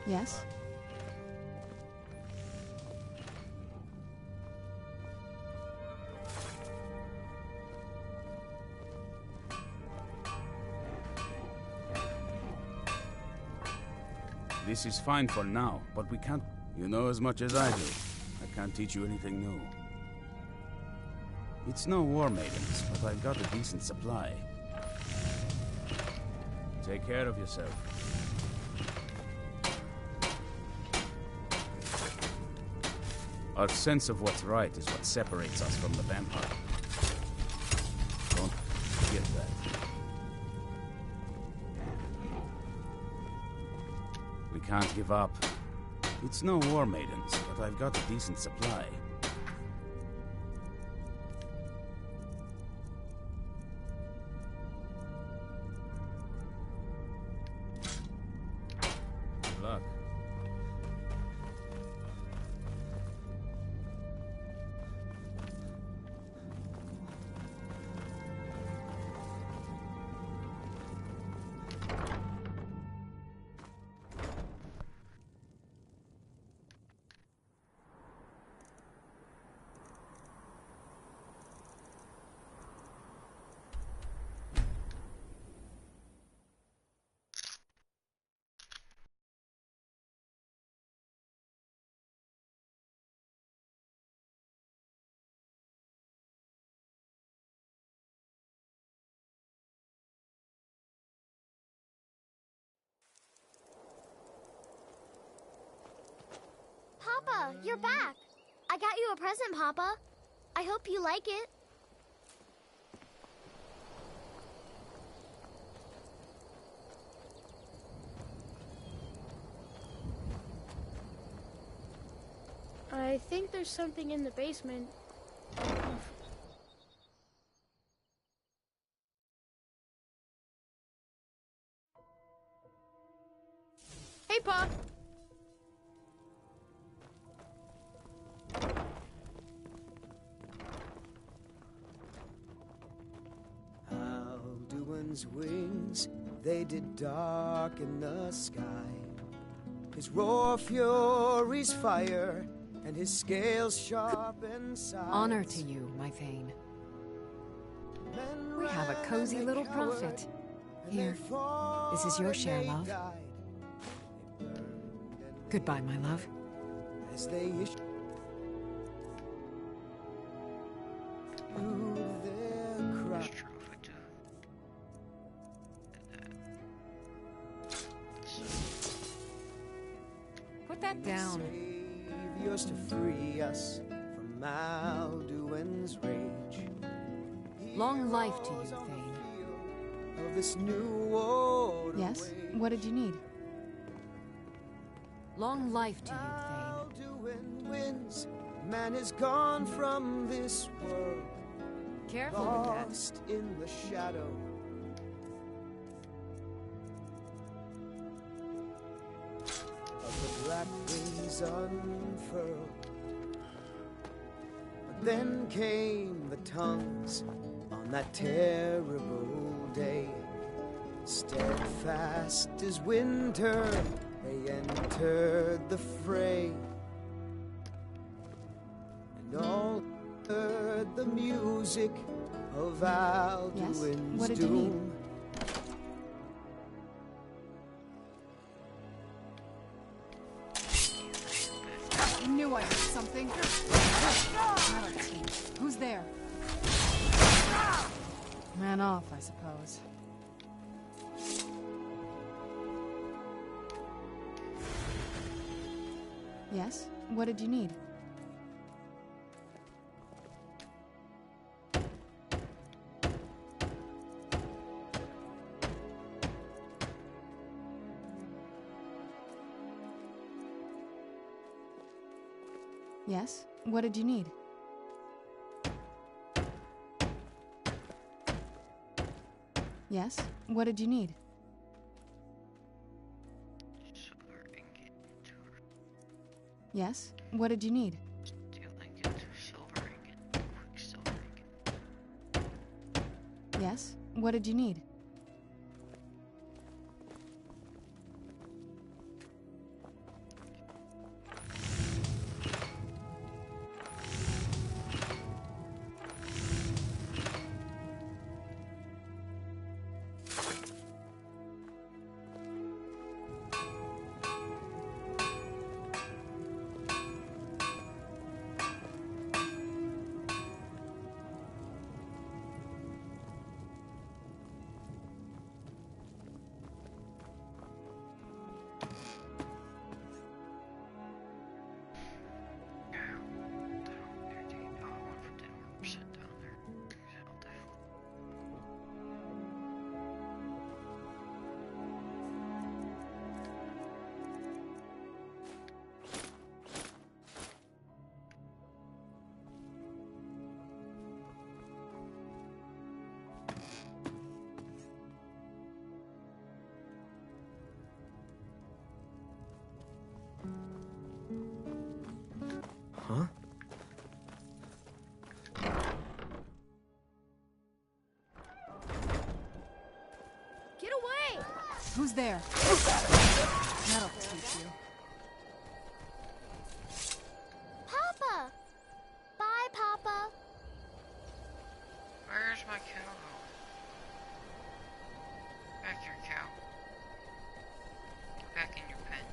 Yes? This is fine for now, but we can't... You know as much as I do. I can't teach you anything new. It's no war maidens, but I've got a decent supply. Take care of yourself. Our sense of what's right is what separates us from the vampire. Don't forget that. We can't give up. It's no war maidens, but I've got a decent supply. Good luck. Papa, you're back. I got you a present, Papa. I hope you like it. I think there's something in the basement. Hey, Pa! Alduin's wings, they did darken the sky. His roar fury's fire, and his scales sharp and sides. Honor to you, my Thane. We have have a cozy little prophet. Here, this is your share, love. Goodbye, my love. As they issued their cry. Put that down. Saviors to free us from Alduin's rage. Long life to you, Thane. Of this new world. Yes? What did you need? Long life to you, Alduin wins. Man is gone from this world. Careful with that. Lost in the shadow. Of the black wings unfurled. But then came the tongues on that terrible day. Steadfast as winter, they entered the fray. And all heard the music of Alduin's What did you need? doom. I knew I heard something. Who's there? Ran off, I suppose. Yes? What did you need? Yes? What did you need? Yes? What did you need? Yes? What did you need? Yes? What did you need? Huh? Get away! Who's there? That'll teach you. Papa! Bye, Papa. Where's my cow? Back here, cow. Get back in your pen.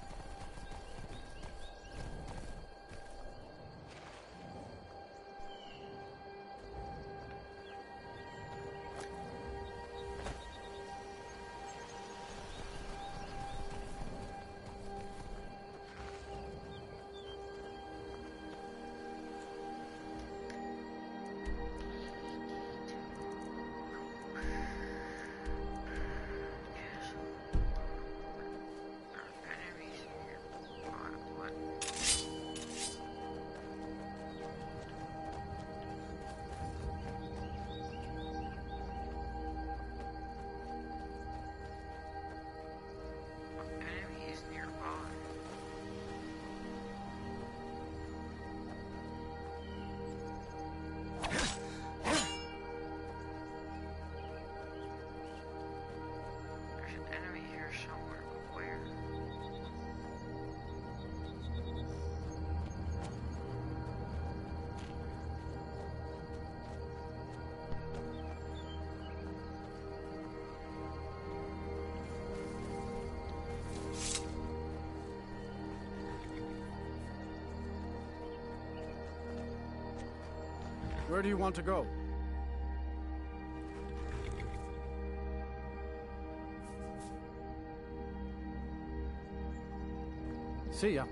Where do you want to go? See ya.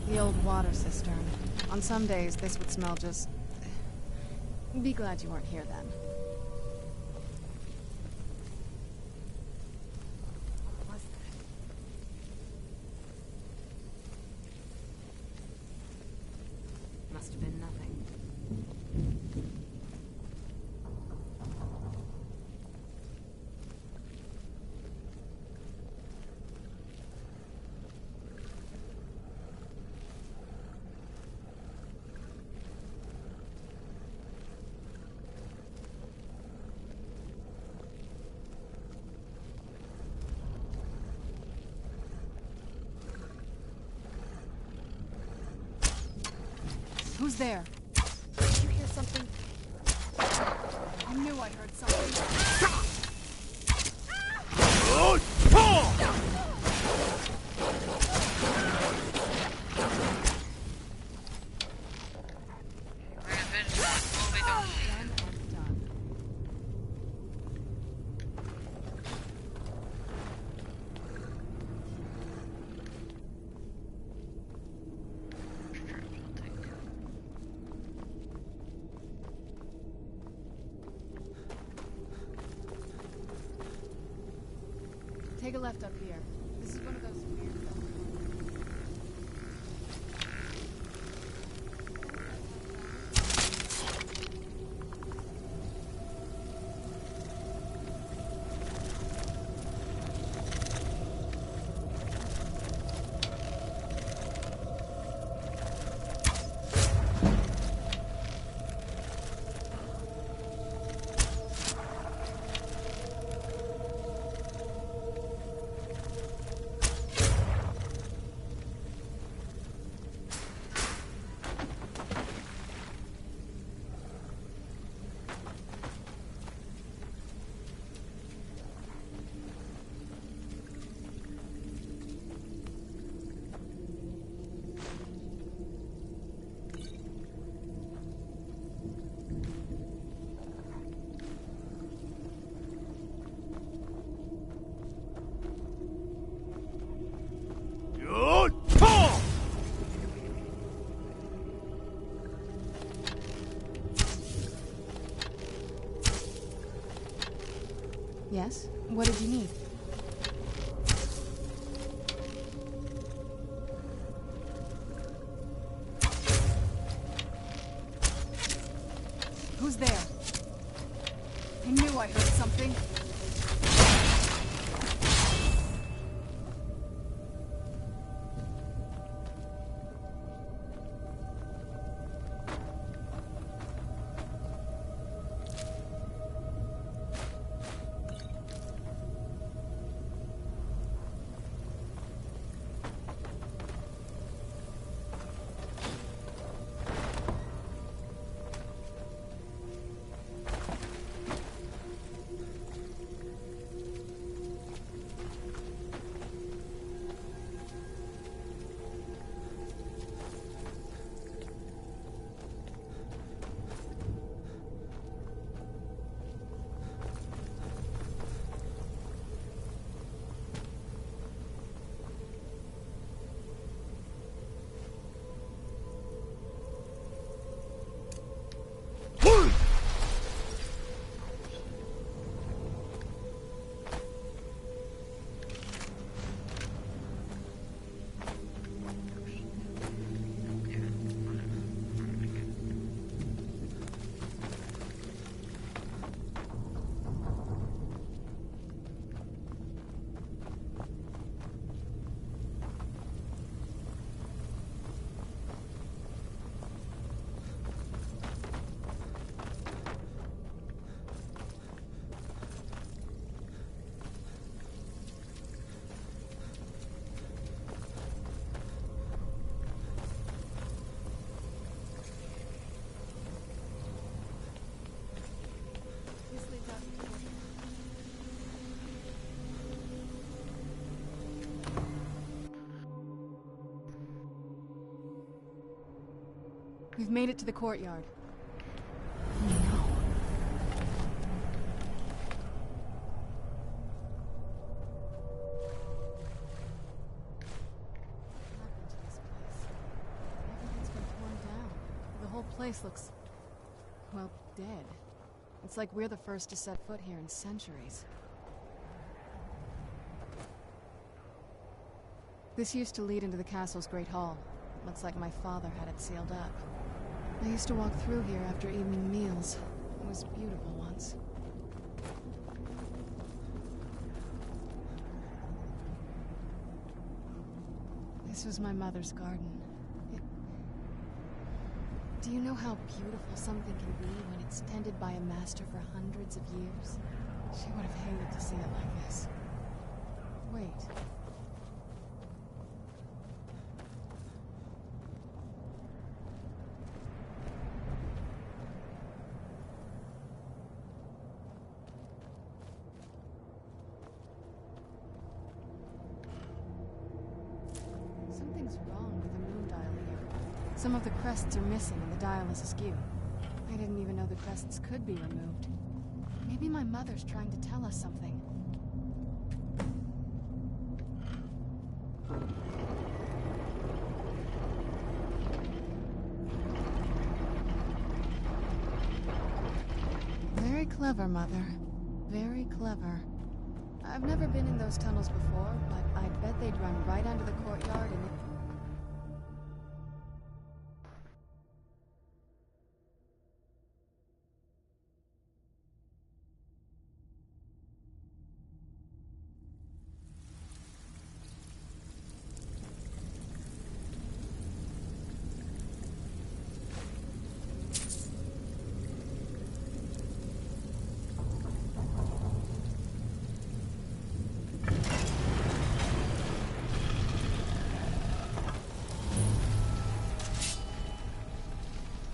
The old water cistern. On some days, this would smell just... Be glad you weren't here then. Must have been nothing. Who's there? Did you hear something? I knew I heard something. Take a left up here. This is one of those weird... Yes? What did you need? Who's there? I knew I heard something. We've made it to the courtyard. The whole place looks, well, dead. It's like we're the first to set foot here in centuries. This used to lead into the castle's great hall. Looks like my father had it sealed up. I used to walk through here after evening meals. It was beautiful once. This was my mother's garden. Do you know how beautiful something can be when it's tended by a master for hundreds of years? She would have hated to see it like this. Wait. Something's wrong with the moon dial here. Some of the crests are missing and the dial is askew. I didn't even know the crests could be removed. Maybe my mother's trying to tell us something. Very clever, Mother. Very clever. I've never been in those tunnels before, but I bet they'd run right under the courtyard and...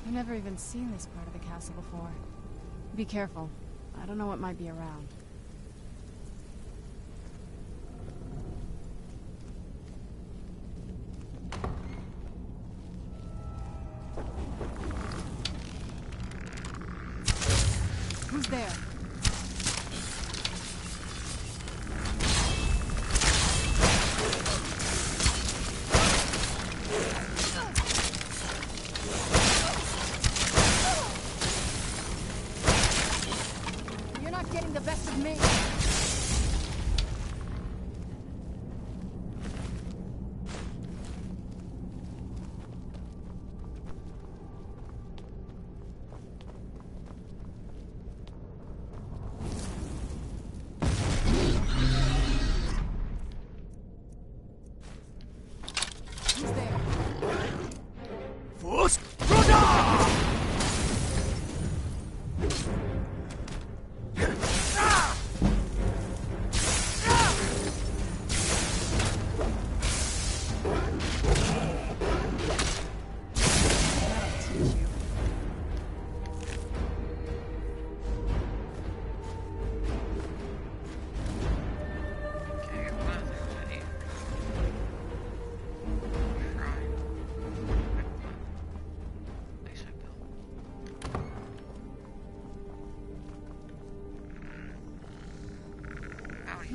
I've never even seen this part of the castle before. Be careful. I don't know what might be around. Who's there? You're not getting the best of me. Who's there? Force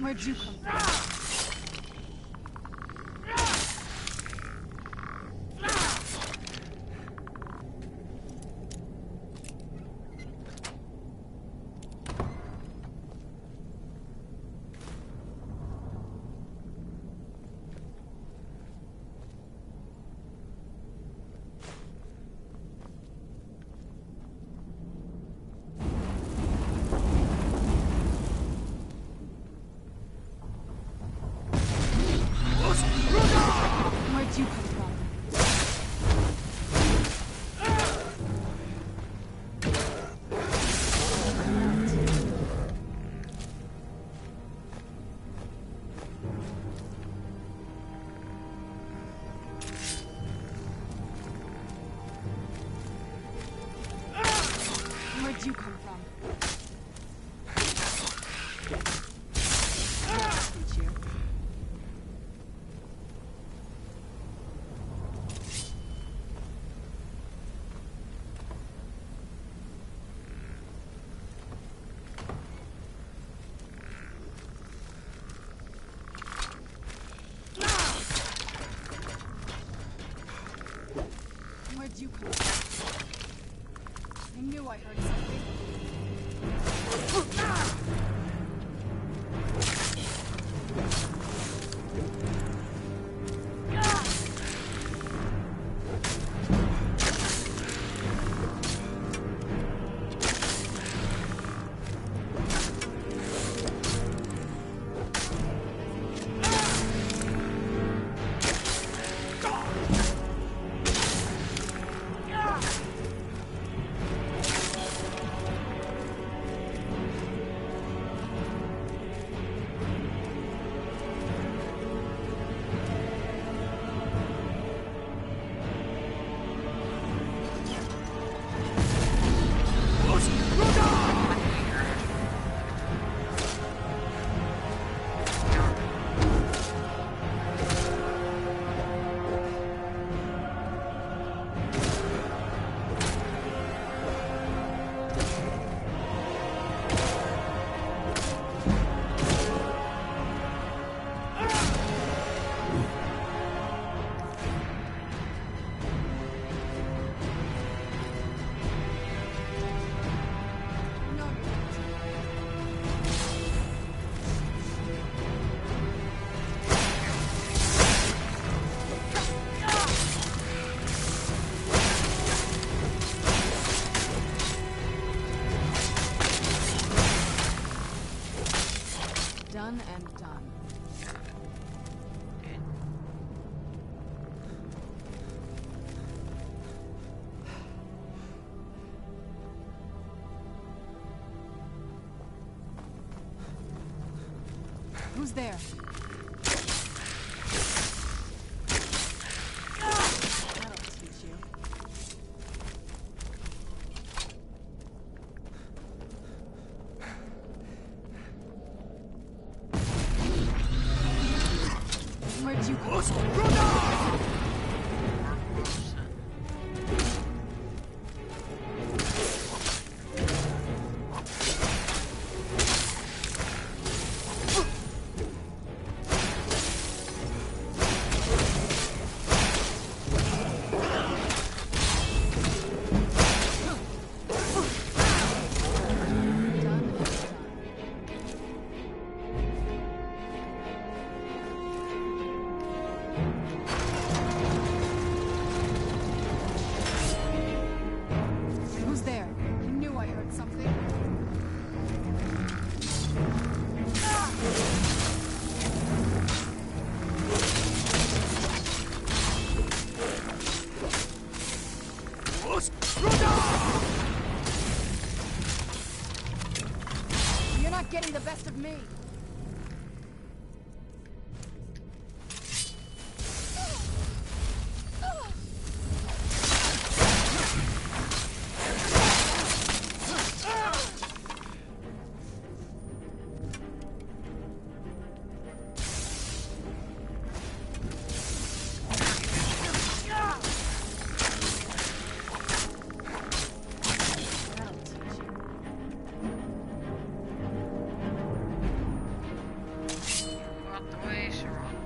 Where'd you come from? Where'd you come from? Where'd you come from? I'll teach you. Where'd you come from? I knew I heard something. Who's there? That'll teach you. Where'd you go? Who's there? I knew I heard something. You're not getting the best of me. Out the way, Sharon.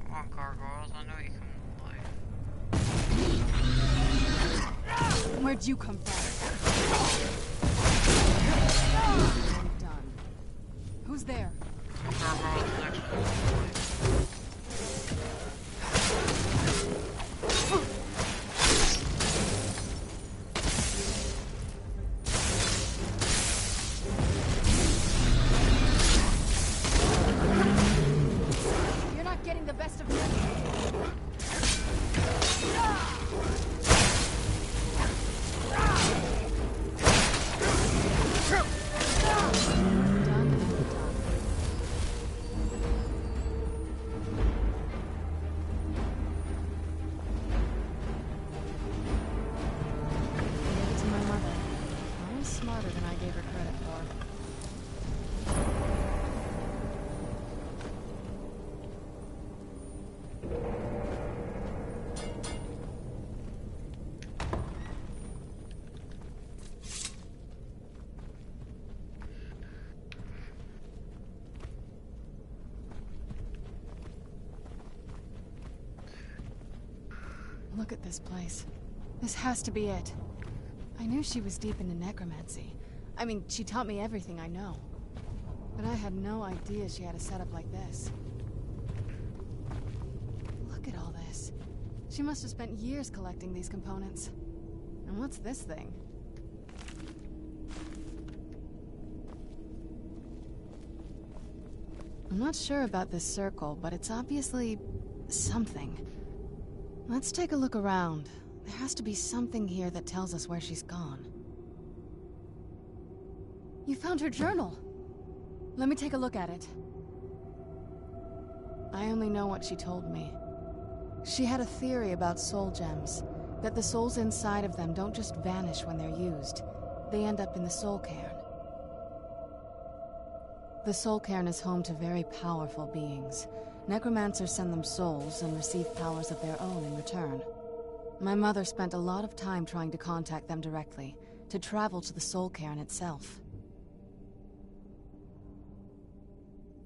Come on, gargoyles. I know you can play. Where'd you come from? Done. Who's there? Gargoyles next to us. You're not getting the best of me. Gave it to my mother. Always smarter than I gave her credit for. Look at this place. This has to be it. I knew she was deep into necromancy. I mean, she taught me everything I know. But I had no idea she had a setup like this. Look at all this. She must have spent years collecting these components. And what's this thing? I'm not sure about this circle, but it's obviously something. Let's take a look around. There has to be something here that tells us where she's gone. You found her journal! Let me take a look at it. I only know what she told me. She had a theory about soul gems, that the souls inside of them don't just vanish when they're used. They end up in the soul cairn. The soul cairn is home to very powerful beings. Necromancers send them souls and receive powers of their own in return. My mother spent a lot of time trying to contact them directly, to travel to the soul cairn itself.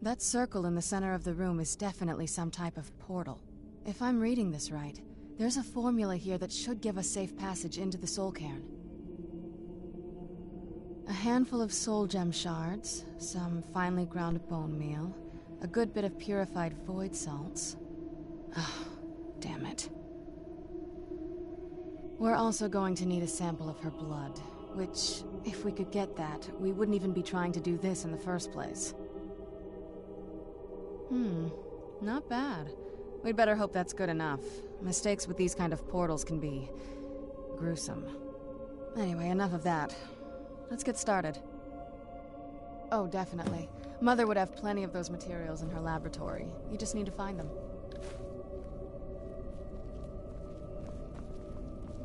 That circle in the center of the room is definitely some type of portal. If I'm reading this right, there's a formula here that should give us safe passage into the soul cairn. A handful of soul gem shards, some finely ground bone meal, a good bit of purified void salts. Oh, damn it. We're also going to need a sample of her blood, which, if we could get that, we wouldn't even be trying to do this in the first place. Not bad. We'd better hope that's good enough. Mistakes with these kind of portals can be gruesome. Anyway, enough of that. Let's get started. Oh, definitely. Mother would have plenty of those materials in her laboratory. You just need to find them.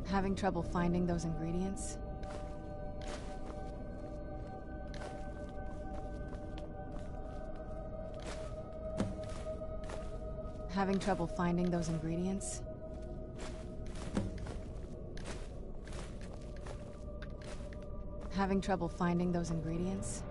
Having trouble finding those ingredients? Having trouble finding those ingredients? Having trouble finding those ingredients?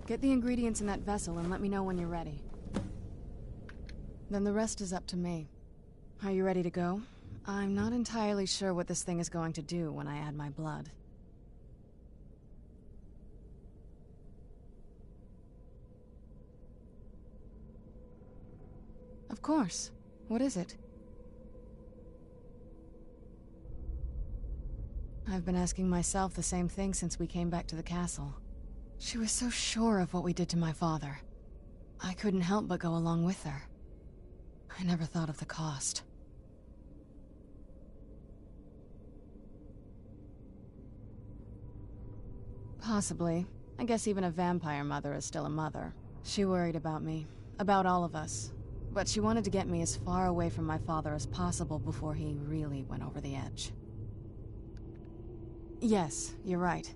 Get the ingredients in that vessel and let me know when you're ready. Then the rest is up to me. Are you ready to go? I'm not entirely sure what this thing is going to do when I add my blood. Of course. What is it? I've been asking myself the same thing since we came back to the castle. She was so sure of what we did to my father. I couldn't help but go along with her. I never thought of the cost. Possibly. I guess even a vampire mother is still a mother. She worried about me, about all of us. But she wanted to get me as far away from my father as possible before he really went over the edge. Yes, you're right.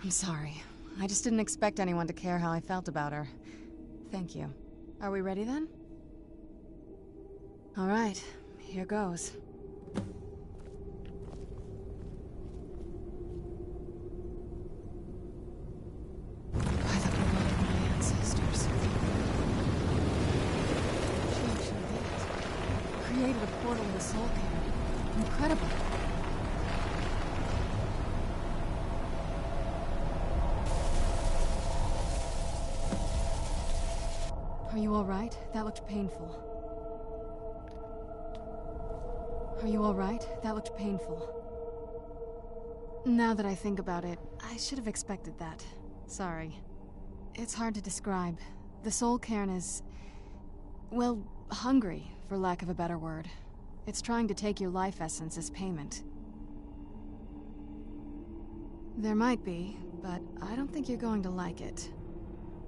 I'm sorry. I just didn't expect anyone to care how I felt about her. Thank you. Are we ready then? All right, here goes. By the blood of my ancestors. She actually did it. Created a portal in the soul cairn. Incredible. Are you all right? That looked painful. Are you all right? That looked painful. Now that I think about it, I should have expected that. Sorry. It's hard to describe. The soul cairn is... well, hungry, for lack of a better word. It's trying to take your life essence as payment. There might be, but I don't think you're going to like it.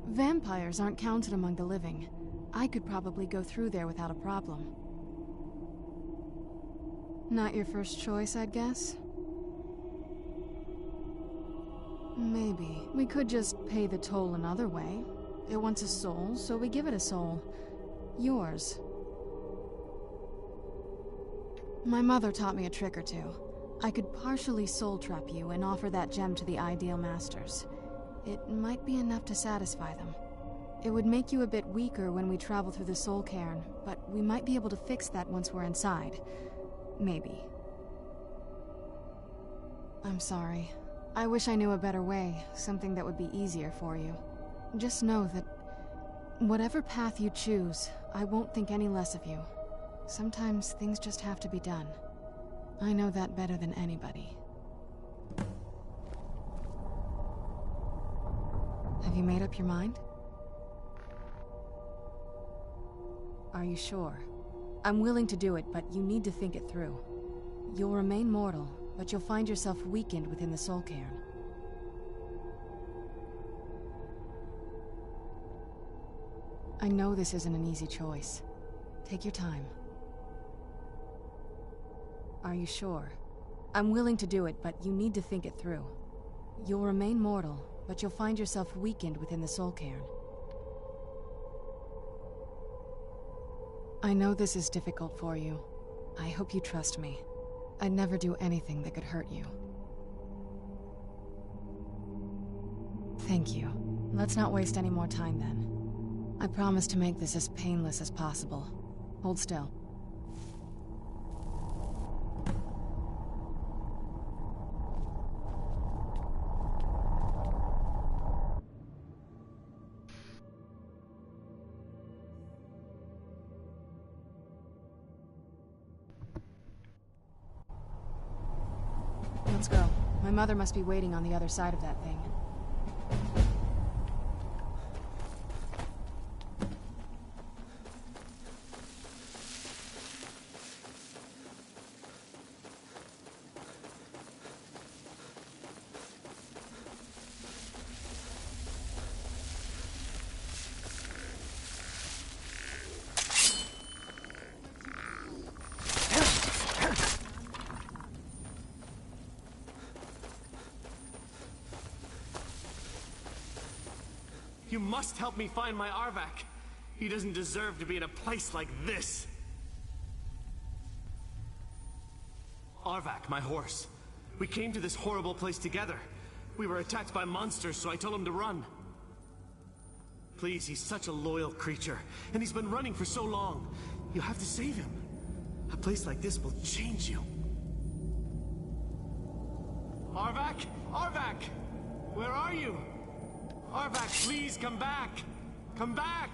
Vampires aren't counted among the living. I could probably go through there without a problem. Not your first choice, I'd guess? Maybe. We could just pay the toll another way. It wants a soul, so we give it a soul. Yours. My mother taught me a trick or two. I could partially soul trap you and offer that gem to the Ideal Masters. It might be enough to satisfy them. It would make you a bit weaker when we travel through the soul cairn, but we might be able to fix that once we're inside. Maybe. I'm sorry. I wish I knew a better way, something that would be easier for you. Just know that whatever path you choose, I won't think any less of you. Sometimes things just have to be done. I know that better than anybody. Have you made up your mind? Are you sure? I'm willing to do it, but you need to think it through. You'll remain mortal, but you'll find yourself weakened within the soul cairn. I know this isn't an easy choice. Take your time. Are you sure? I'm willing to do it, but you need to think it through. You'll remain mortal, but you'll find yourself weakened within the soul cairn. I know this is difficult for you. I hope you trust me. I'd never do anything that could hurt you. Thank you. Let's not waste any more time then. I promise to make this as painless as possible. Hold still. Let's go. My mother must be waiting on the other side of that thing. You must help me find my Arvak. He doesn't deserve to be in a place like this. Arvak, my horse. We came to this horrible place together. We were attacked by monsters, so I told him to run. Please, he's such a loyal creature, and he's been running for so long. You have to save him. A place like this will change you. Arvak? Arvak! Where are you? Arvak, please come back! Come back!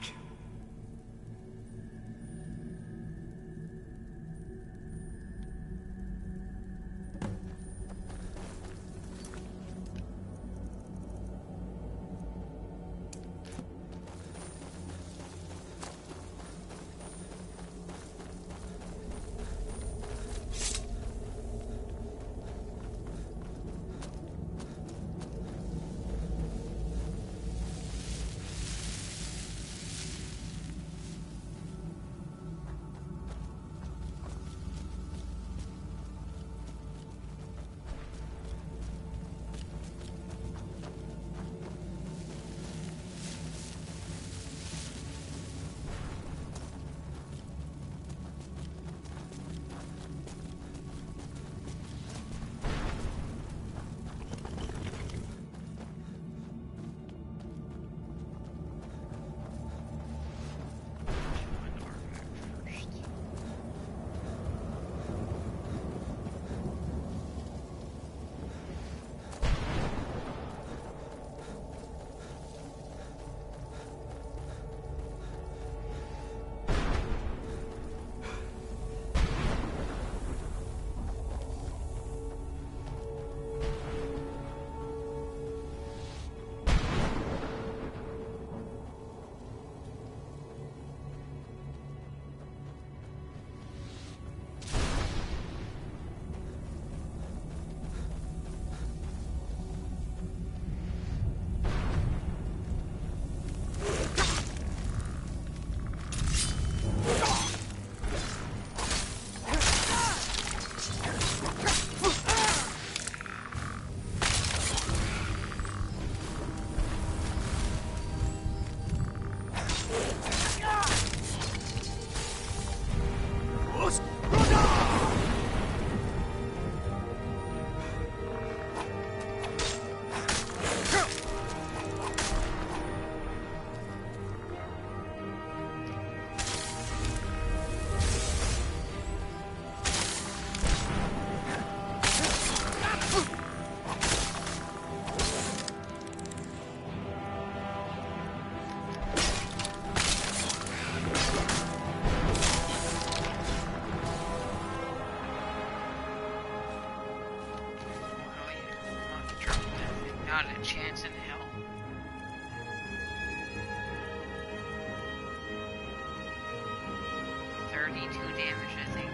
72 damage, I think.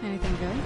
Anything good?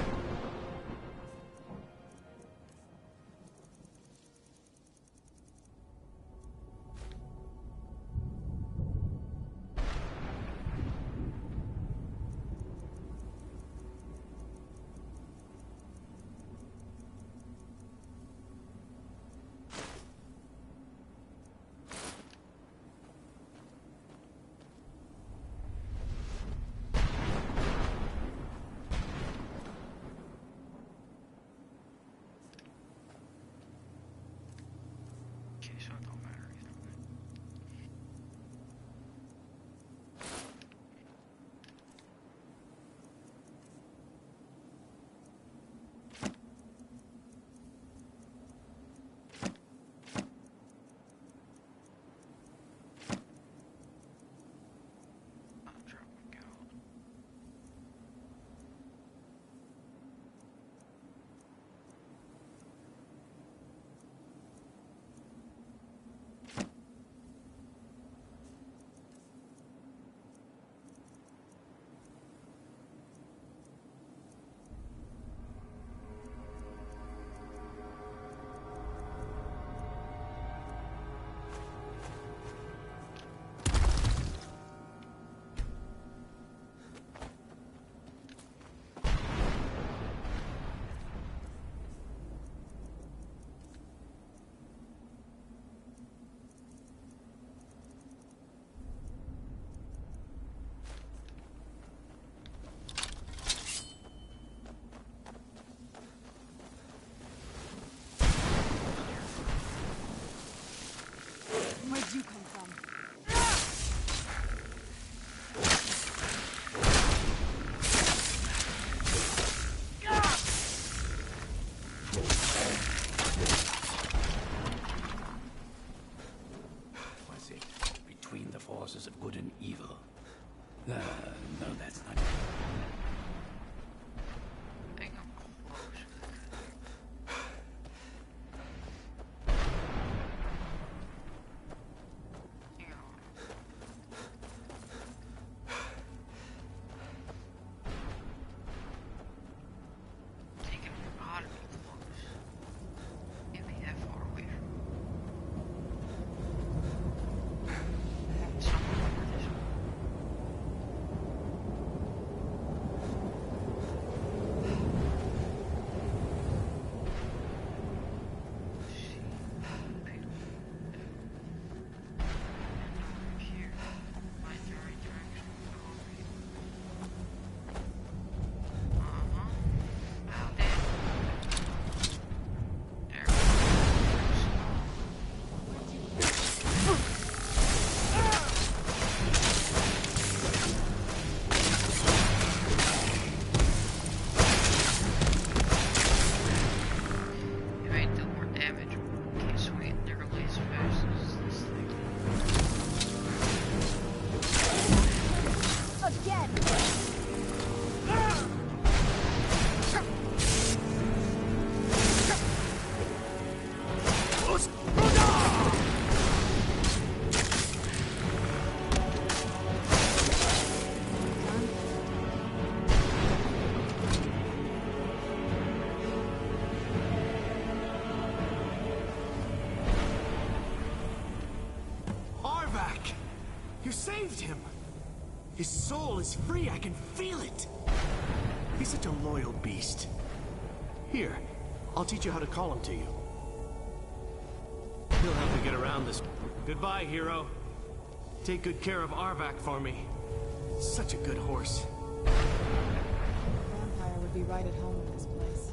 Where'd you come from? Was it between the forces of good and evil? No, that's not it. You saved him! His soul is free, I can feel it! He's such a loyal beast. Here, I'll teach you how to call him to you. He'll help me get around this. Goodbye, hero. Take good care of Arvak for me. Such a good horse. Vampire would be right at home in this place.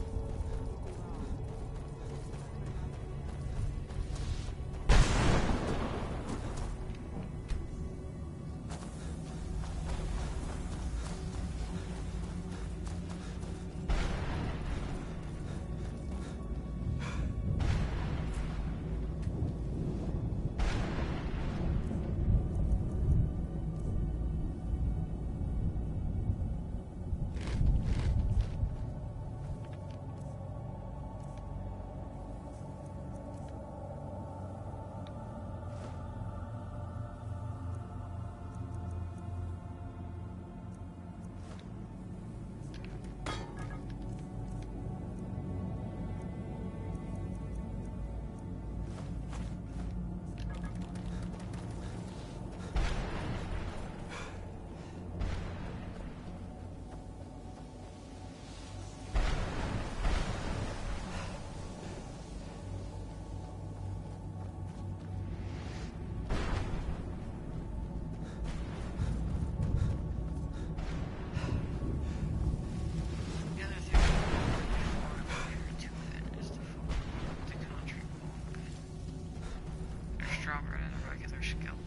stronger than a regular skeleton.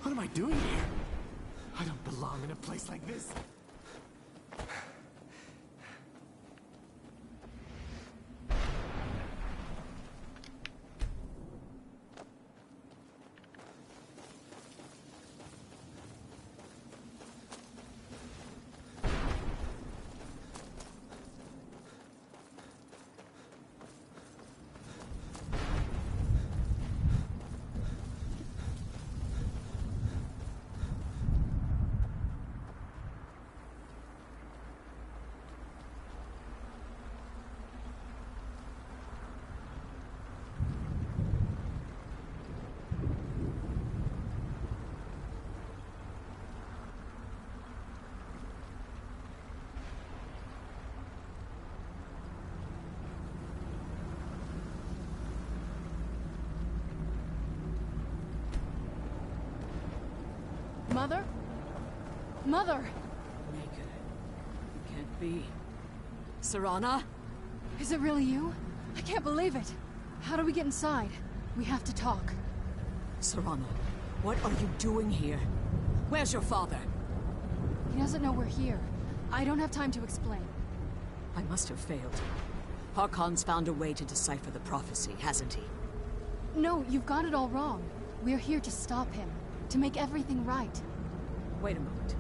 What am I doing here? I don't belong in a place like this. Mother? Mother! Naked. It can't be. Serana? Is it really you? I can't believe it. How do we get inside? We have to talk. Serana, what are you doing here? Where's your father? He doesn't know we're here. I don't have time to explain. I must have failed. Harkon's found a way to decipher the prophecy, hasn't he? No, you've got it all wrong. We're here to stop him. To make everything right. Wait a moment.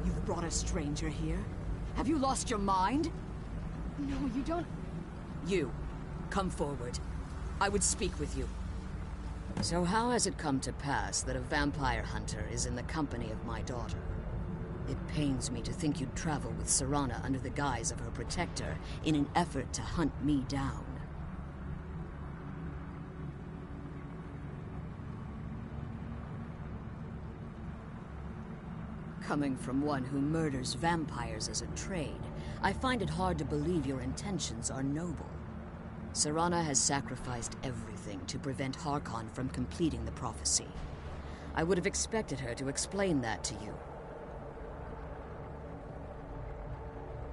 You've brought a stranger here? Have you lost your mind? No, you don't... You, come forward. I would speak with you. So how has it come to pass that a vampire hunter is in the company of my daughter? It pains me to think you'd travel with Serana under the guise of her protector in an effort to hunt me down. Coming from one who murders vampires as a trade, I find it hard to believe your intentions are noble. Serana has sacrificed everything to prevent Harkon from completing the prophecy. I would have expected her to explain that to you.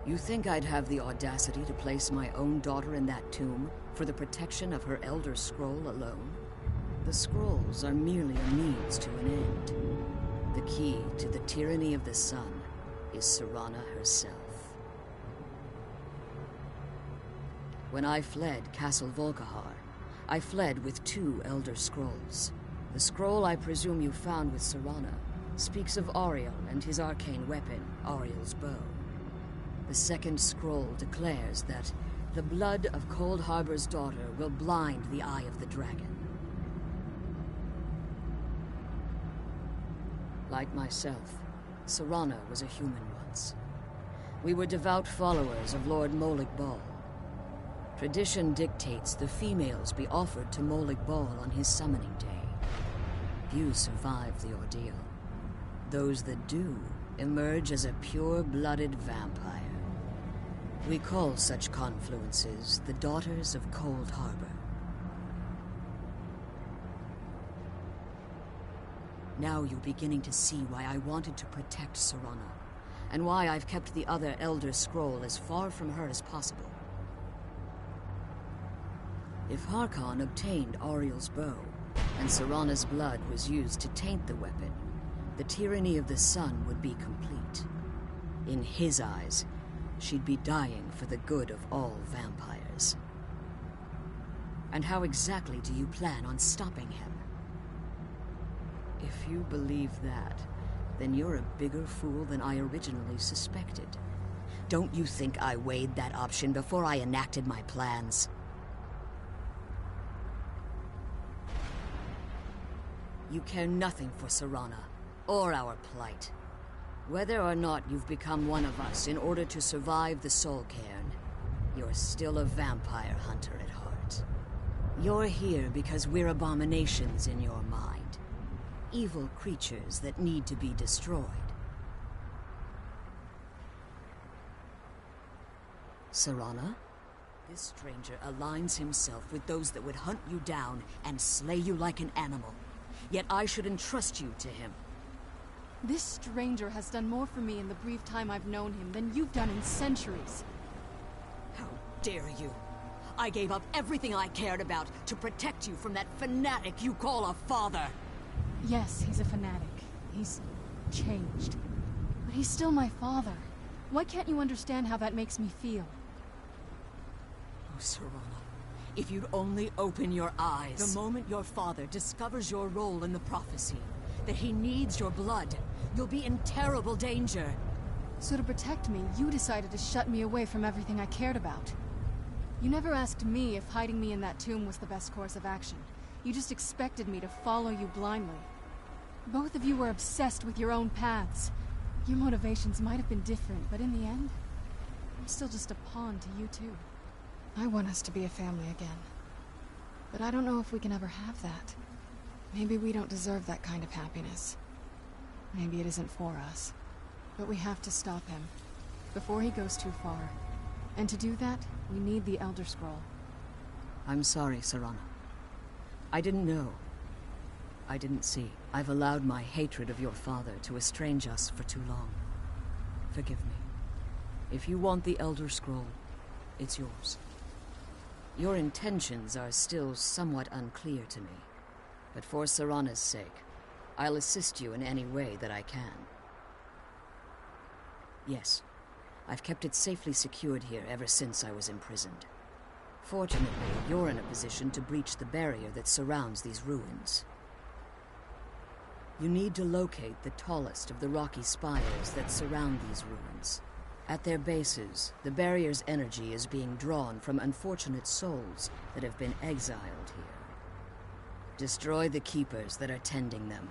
You think I'd have the audacity to place my own daughter in that tomb for the protection of her Elder Scroll alone? The scrolls are merely a means to an end. The key to the tyranny of the sun is Serana herself. When I fled Castle Volkihar, I fled with 2 Elder Scrolls. The scroll I presume you found with Serana speaks of Auriel and his arcane weapon, Auriel's bow. The second scroll declares that the blood of Cold Harbor's daughter will blind the eye of the dragon. Like myself, Serana was a human once. We were devout followers of Lord Molig Bal. Tradition dictates the females be offered to Molig Bal on his summoning day. Few survive the ordeal. Those that do emerge as a pure-blooded vampire. We call such confluences the Daughters of Cold Harbor. Now you're beginning to see why I wanted to protect Serana, and why I've kept the other Elder Scroll as far from her as possible. If Harkon obtained Auriel's bow, and Serana's blood was used to taint the weapon, the tyranny of the sun would be complete. In his eyes, she'd be dying for the good of all vampires. And how exactly do you plan on stopping him? If you believe that, then you're a bigger fool than I originally suspected. Don't you think I weighed that option before I enacted my plans? You care nothing for Serana, or our plight. Whether or not you've become one of us in order to survive the Soul Cairn, you're still a vampire hunter at heart. You're here because we're abominations in your mind. Evil creatures that need to be destroyed. Serana? This stranger aligns himself with those that would hunt you down and slay you like an animal. Yet I should entrust you to him. This stranger has done more for me in the brief time I've known him than you've done in centuries. How dare you? I gave up everything I cared about to protect you from that fanatic you call a father. Yes, he's a fanatic. He's changed. But he's still my father. Why can't you understand how that makes me feel? Oh, Serana, if you'd only open your eyes. The moment your father discovers your role in the prophecy, that he needs your blood, you'll be in terrible danger. So to protect me, you decided to shut me away from everything I cared about. You never asked me if hiding me in that tomb was the best course of action. You just expected me to follow you blindly. Both of you were obsessed with your own paths. Your motivations might have been different, but in the end, I'm still just a pawn to you two. I want us to be a family again. But I don't know if we can ever have that. Maybe we don't deserve that kind of happiness. Maybe it isn't for us. But we have to stop him, before he goes too far. And to do that, we need the Elder Scroll. I'm sorry, Serana. I didn't know. I didn't see. I've allowed my hatred of your father to estrange us for too long. Forgive me. If you want the Elder Scroll, it's yours. Your intentions are still somewhat unclear to me, but for Serana's sake, I'll assist you in any way that I can. Yes, I've kept it safely secured here ever since I was imprisoned. Fortunately, you're in a position to breach the barrier that surrounds these ruins. You need to locate the tallest of the rocky spires that surround these ruins. At their bases, the barrier's energy is being drawn from unfortunate souls that have been exiled here. Destroy the keepers that are tending them,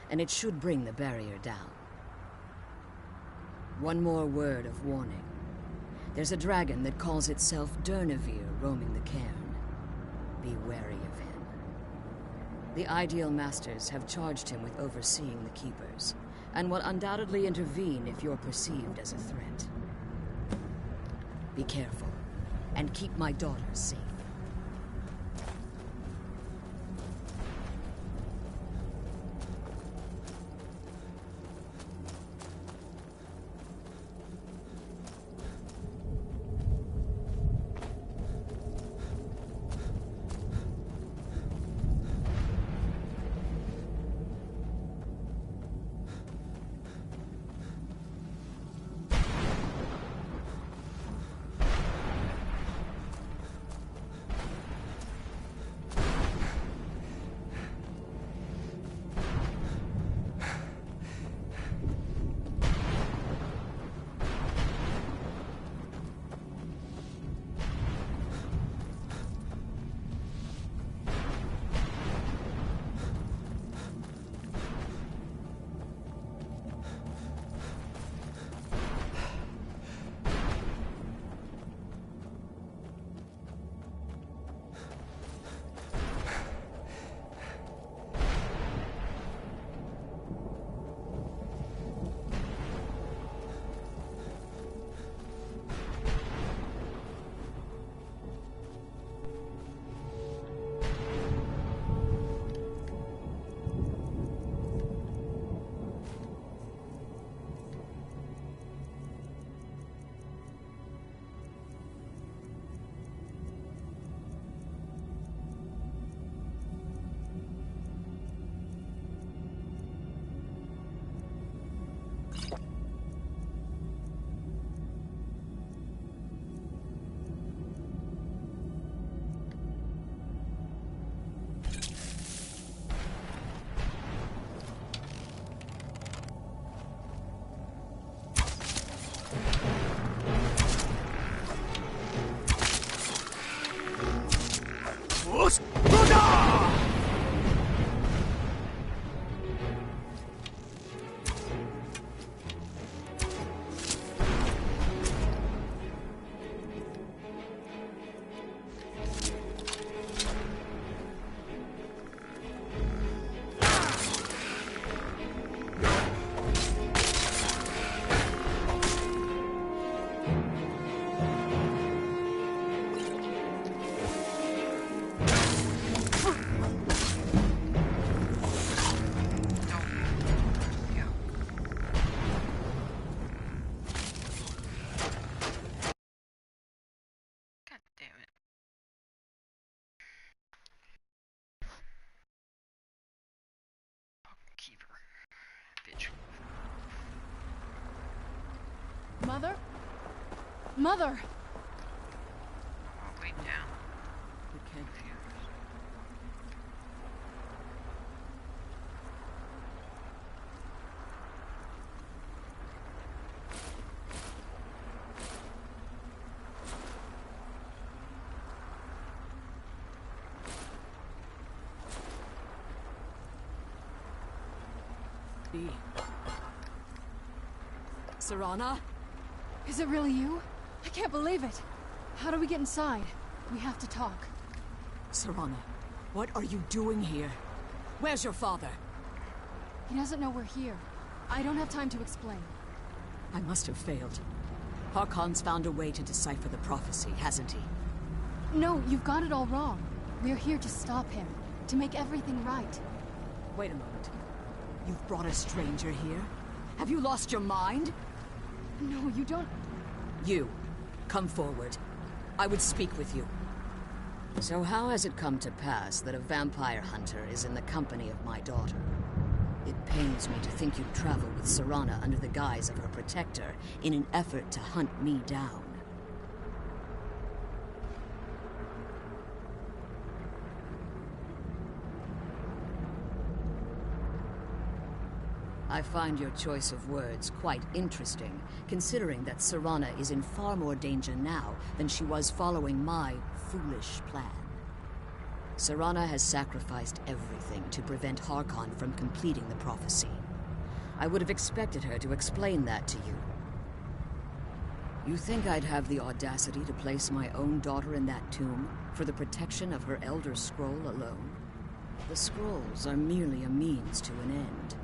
and it should bring the barrier down. One more word of warning. There's a dragon that calls itself Durnevere roaming the cairn. Be wary of him. The Ideal Masters have charged him with overseeing the keepers, and will undoubtedly intervene if you're perceived as a threat. Be careful, and keep my daughter safe. Vamos! Luda! Mother? Mother! Oh, wait down. You can't. B. Serana? Is it really you? I can't believe it. How do we get inside? We have to talk. Serana, what are you doing here? Where's your father? He doesn't know we're here. I don't have time to explain. I must have failed. Harkon's found a way to decipher the prophecy, hasn't he? No, you've got it all wrong. We're here to stop him, to make everything right. Wait a moment. You've brought a stranger here? Have you lost your mind? No, you don't... You, come forward. I would speak with you. So how has it come to pass that a vampire hunter is in the company of my daughter? It pains me to think you'd travel with Serana under the guise of her protector in an effort to hunt me down. I find your choice of words quite interesting, considering that Serana is in far more danger now than she was following my foolish plan. Serana has sacrificed everything to prevent Harkon from completing the prophecy. I would have expected her to explain that to you. You think I'd have the audacity to place my own daughter in that tomb for the protection of her Elder Scroll alone? The scrolls are merely a means to an end.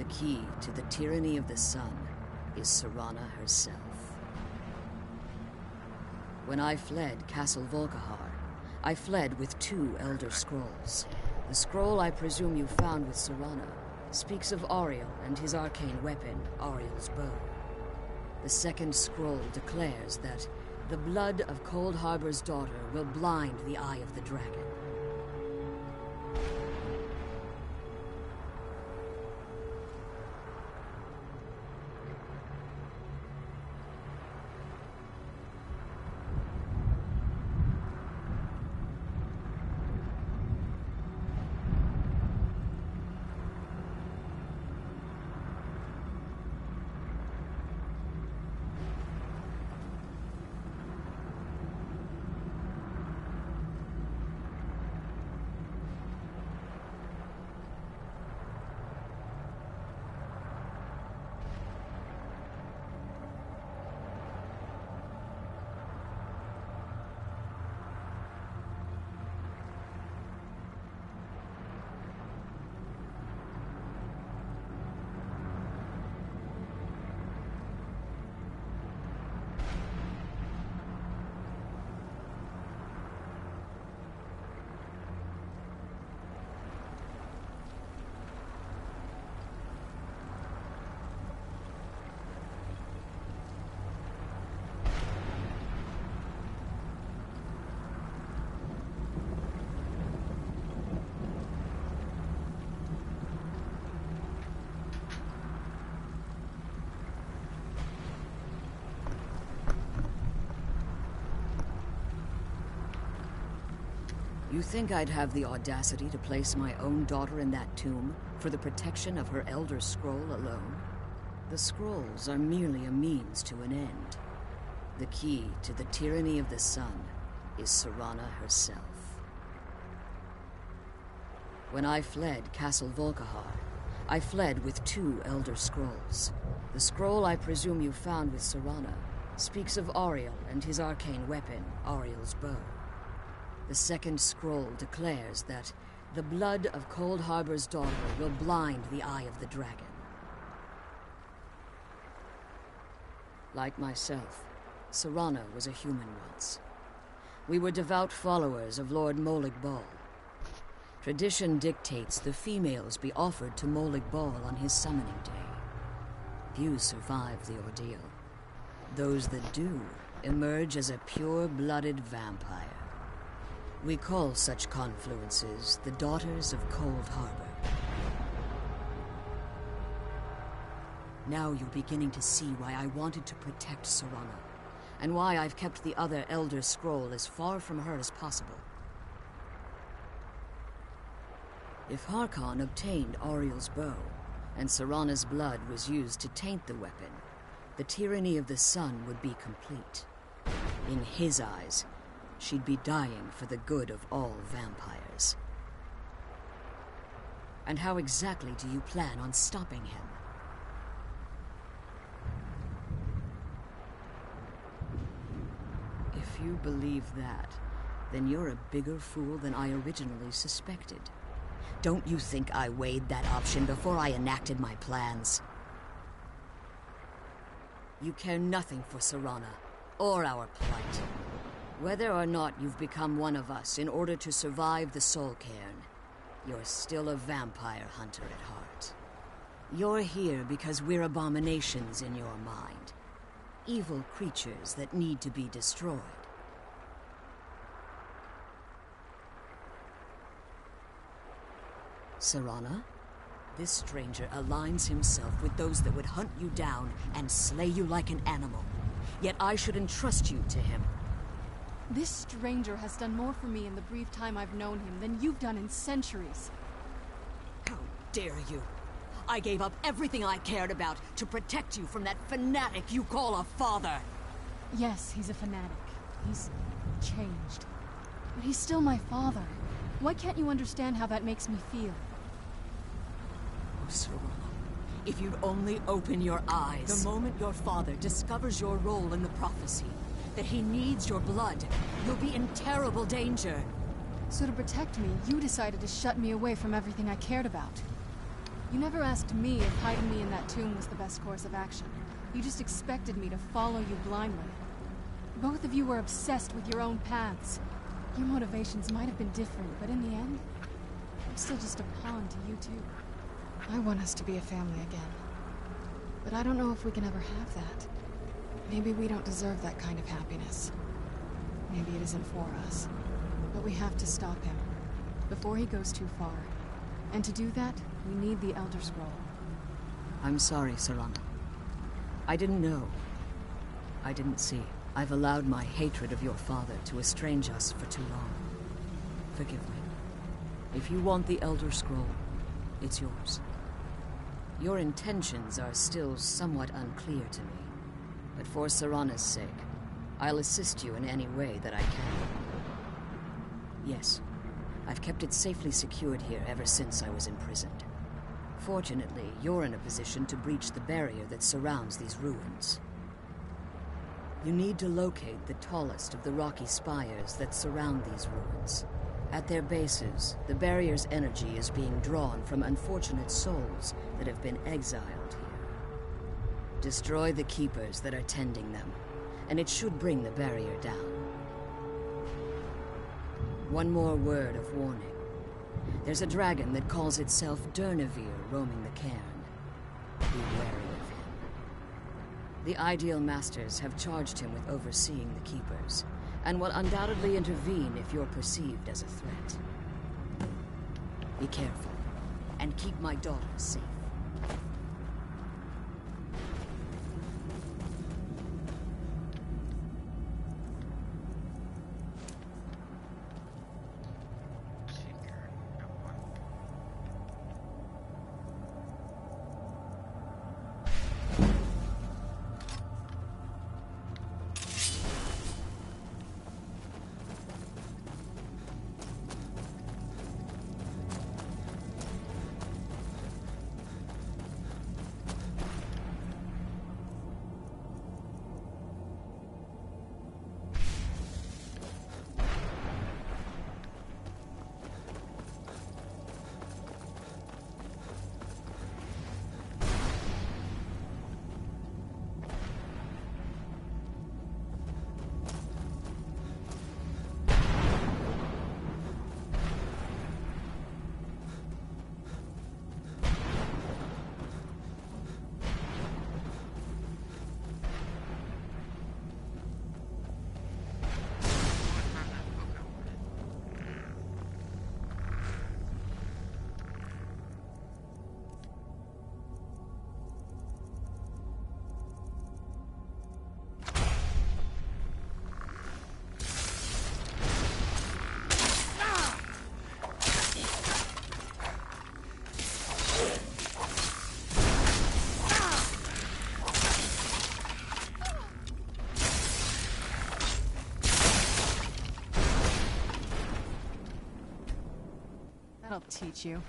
The key to the tyranny of the sun is Serana herself. When I fled Castle Volkihar, I fled with 2 Elder Scrolls. The scroll I presume you found with Serana speaks of Ariel and his arcane weapon, Ariel's bow. The second scroll declares that the blood of Cold Harbor's daughter will blind the eye of the dragon. You think I'd have the audacity to place my own daughter in that tomb for the protection of her Elder Scroll alone? The scrolls are merely a means to an end. The key to the tyranny of the sun is Serana herself. When I fled Castle Volkihar, I fled with 2 Elder Scrolls. The scroll I presume you found with Serana speaks of Auriel and his arcane weapon, Auriel's bow. The second scroll declares that the blood of Cold Harbor's daughter will blind the eye of the dragon. Like myself, Serana was a human once. We were devout followers of Lord Molig Bal. Tradition dictates the females be offered to Molig Bal on his summoning day. Few survive the ordeal. Those that do emerge as a pure-blooded vampire. We call such confluences the Daughters of Cold Harbor. Now you're beginning to see why I wanted to protect Serana, and why I've kept the other Elder Scroll as far from her as possible. If Harkon obtained Auriel's bow, and Serana's blood was used to taint the weapon, the tyranny of the sun would be complete. In his eyes, she'd be dying for the good of all vampires. And how exactly do you plan on stopping him? If you believe that, then you're a bigger fool than I originally suspected. Don't you think I weighed that option before I enacted my plans? You care nothing for Serana, or our plight. Whether or not you've become one of us in order to survive the Soul Cairn, you're still a vampire hunter at heart. You're here because we're abominations in your mind. Evil creatures that need to be destroyed. Serana, this stranger aligns himself with those that would hunt you down and slay you like an animal. Yet I should entrust you to him. This stranger has done more for me in the brief time I've known him than you've done in centuries. How dare you! I gave up everything I cared about to protect you from that fanatic you call a father! Yes, he's a fanatic. He's changed. But he's still my father. Why can't you understand how that makes me feel? Oh, Serana, if you'd only open your eyes. The moment your father discovers your role in the prophecy, that he needs your blood, you'll be in terrible danger. So to protect me, you decided to shut me away from everything I cared about. You never asked me if hiding me in that tomb was the best course of action. You just expected me to follow you blindly. Both of you were obsessed with your own paths. Your motivations might have been different, but in the end, I'm still just a pawn to you two. I want us to be a family again. But I don't know if we can ever have that. Maybe we don't deserve that kind of happiness. Maybe it isn't for us. But we have to stop him, before he goes too far. And to do that, we need the Elder Scroll. I'm sorry, Serana. I didn't know. I didn't see. I've allowed my hatred of your father to estrange us for too long. Forgive me. If you want the Elder Scroll, it's yours. Your intentions are still somewhat unclear to me, but for Serana's sake, I'll assist you in any way that I can. Yes, I've kept it safely secured here ever since I was imprisoned. Fortunately, you're in a position to breach the barrier that surrounds these ruins. You need to locate the tallest of the rocky spires that surround these ruins. At their bases, the barrier's energy is being drawn from unfortunate souls that have been exiled here. Destroy the keepers that are tending them, and it should bring the barrier down. One more word of warning. There's a dragon that calls itself Durnevere roaming the cairn. Be wary of him. The Ideal Masters have charged him with overseeing the keepers, and will undoubtedly intervene if you're perceived as a threat. Be careful, and keep my daughter safe. I'll teach you.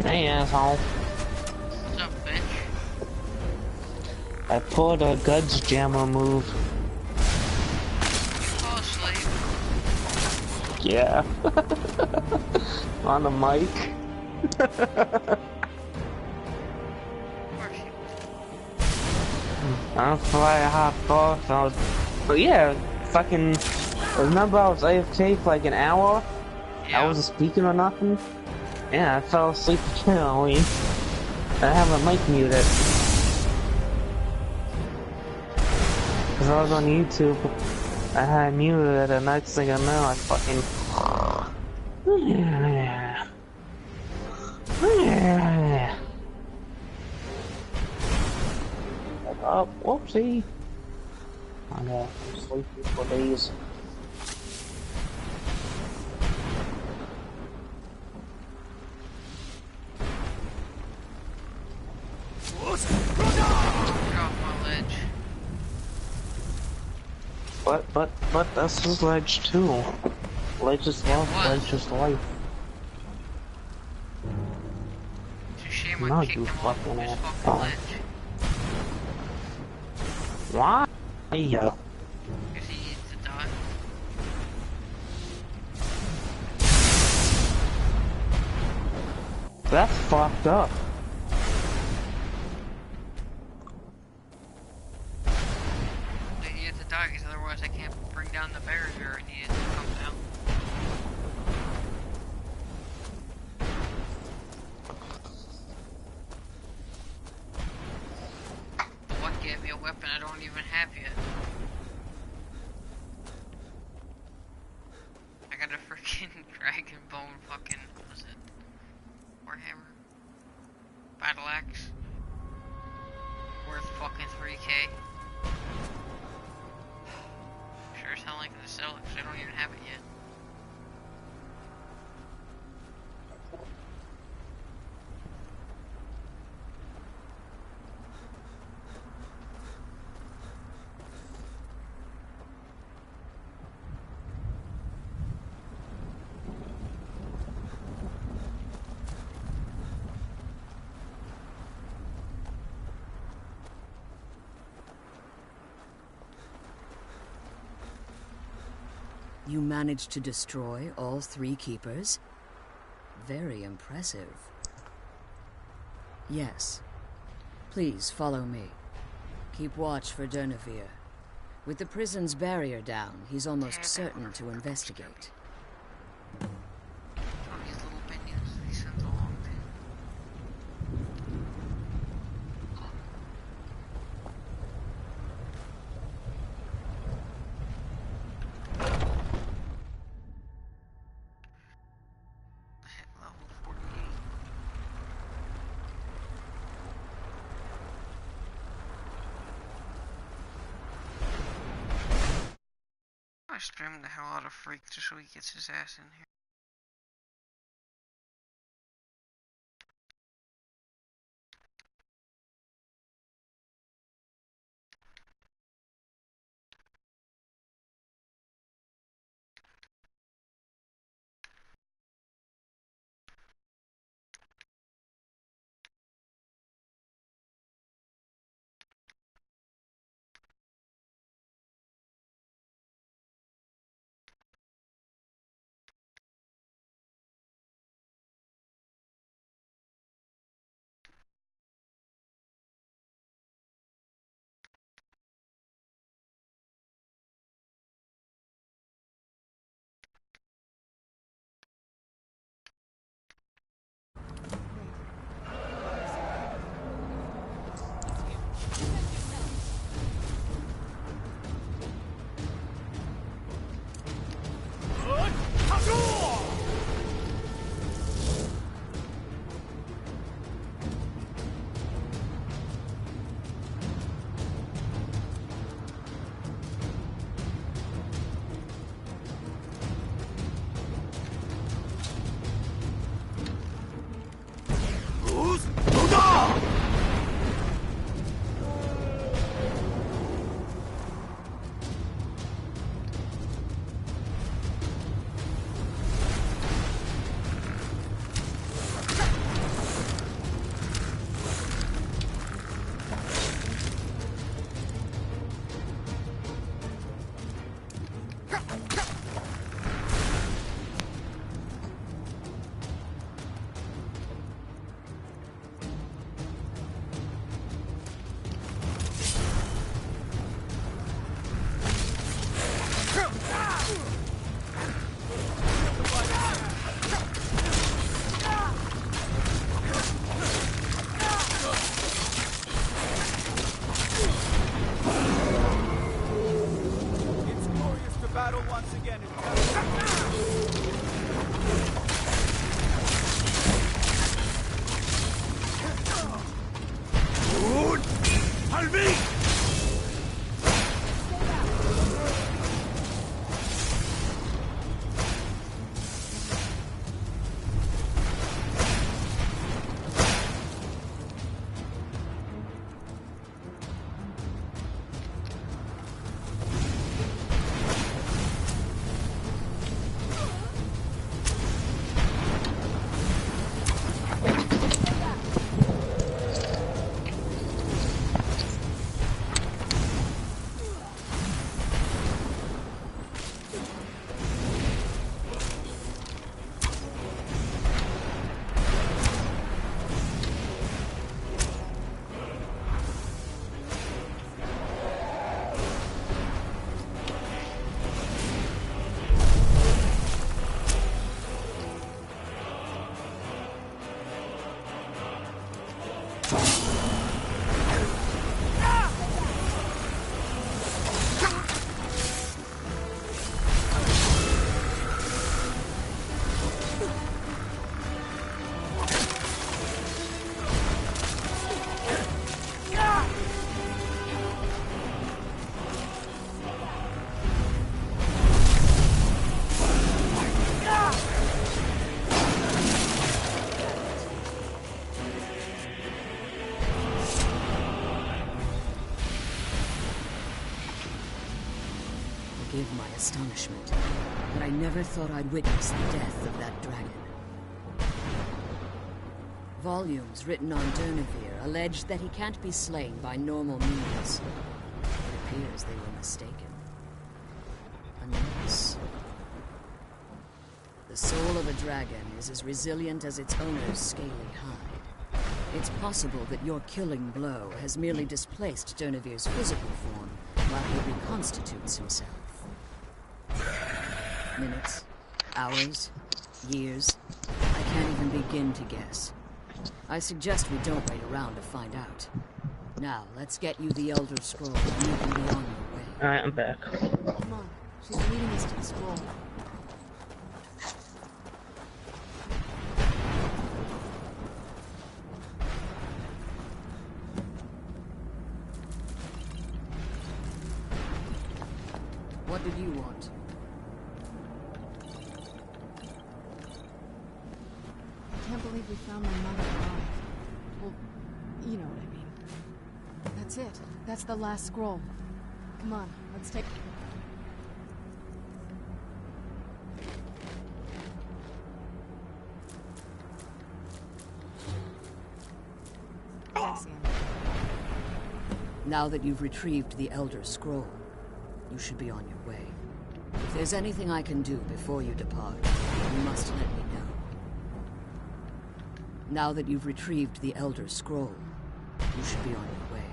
Hey, asshole. What's up, bitch? I pulled a Guts Jammer move. Fall asleep. Yeah. On the mic. I'm flying hot off. I was, but yeah, fucking. Remember, I was AFK for like an hour. Yeah. I wasn't speaking or nothing. Yeah, I fell asleep again. I have my mic muted because I was on YouTube. I had muted it, and next thing I know, I fucking. Oh, whoopsie. I know, I'm sleepy for days. But that's his ledge too. Ledge is love, ledge is life. It's a shame I No, kicked you him off fucking his ass. fucking ledge. Why? Yeah. Because he needs to die. That's fucked up. He needed to die because otherwise I can't bring down the barrier and he needed to come down. What gave me a weapon I don't even have yet? I got a freaking dragon bone fucking, what was it? Warhammer? Battle axe? Worth fucking 3K. Sure as hell ain't gonna sell it because I don't even have it yet. You managed to destroy all 3 keepers? Very impressive. Yes. Please follow me. Keep watch for Durnevere. With the prison's barrier down, he's almost certain to investigate. These little minions that he sends along to. Hit level 48. I spam the hell out of Freak just so he gets his ass in here. forgive my astonishment, but I never thought I'd witness the death of that dragon. Volumes written on Durnevere allege that he can't be slain by normal means. It appears they were mistaken. Unless... the soul of a dragon is as resilient as its owner's scaly hide. It's possible that your killing blow has merely displaced Durnevere's physical form while he reconstitutes himself. Minutes, hours, years, I can't even begin to guess. I suggest we don't wait around to find out. Now, let's get you the Elder Scroll and you can be on your way. Alright, I'm back. Come on. She's leading us to the scroll. What did you want? I can't believe we found my mother alive. Well, you know what I mean. That's it. That's the last scroll. Come on, let's take... Now that you've retrieved the Elder Scroll, you should be on your way. If there's anything I can do before you depart, you must let me know. Now that you've retrieved the Elder Scroll, you should be on your way.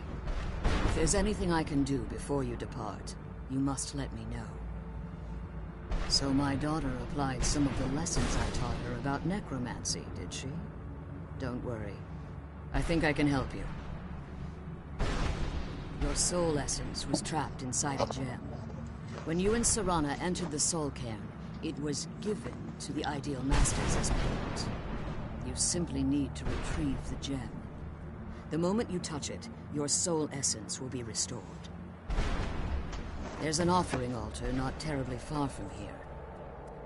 If there's anything I can do before you depart, you must let me know. So my daughter applied some of the lessons I taught her about necromancy, did she? Don't worry. I think I can help you. Your soul essence was trapped inside a gem. When you and Serana entered the soul cairn, it was given to the Ideal Masters as payment. You simply need to retrieve the gem. The moment you touch it, your soul essence will be restored. There's an offering altar not terribly far from here.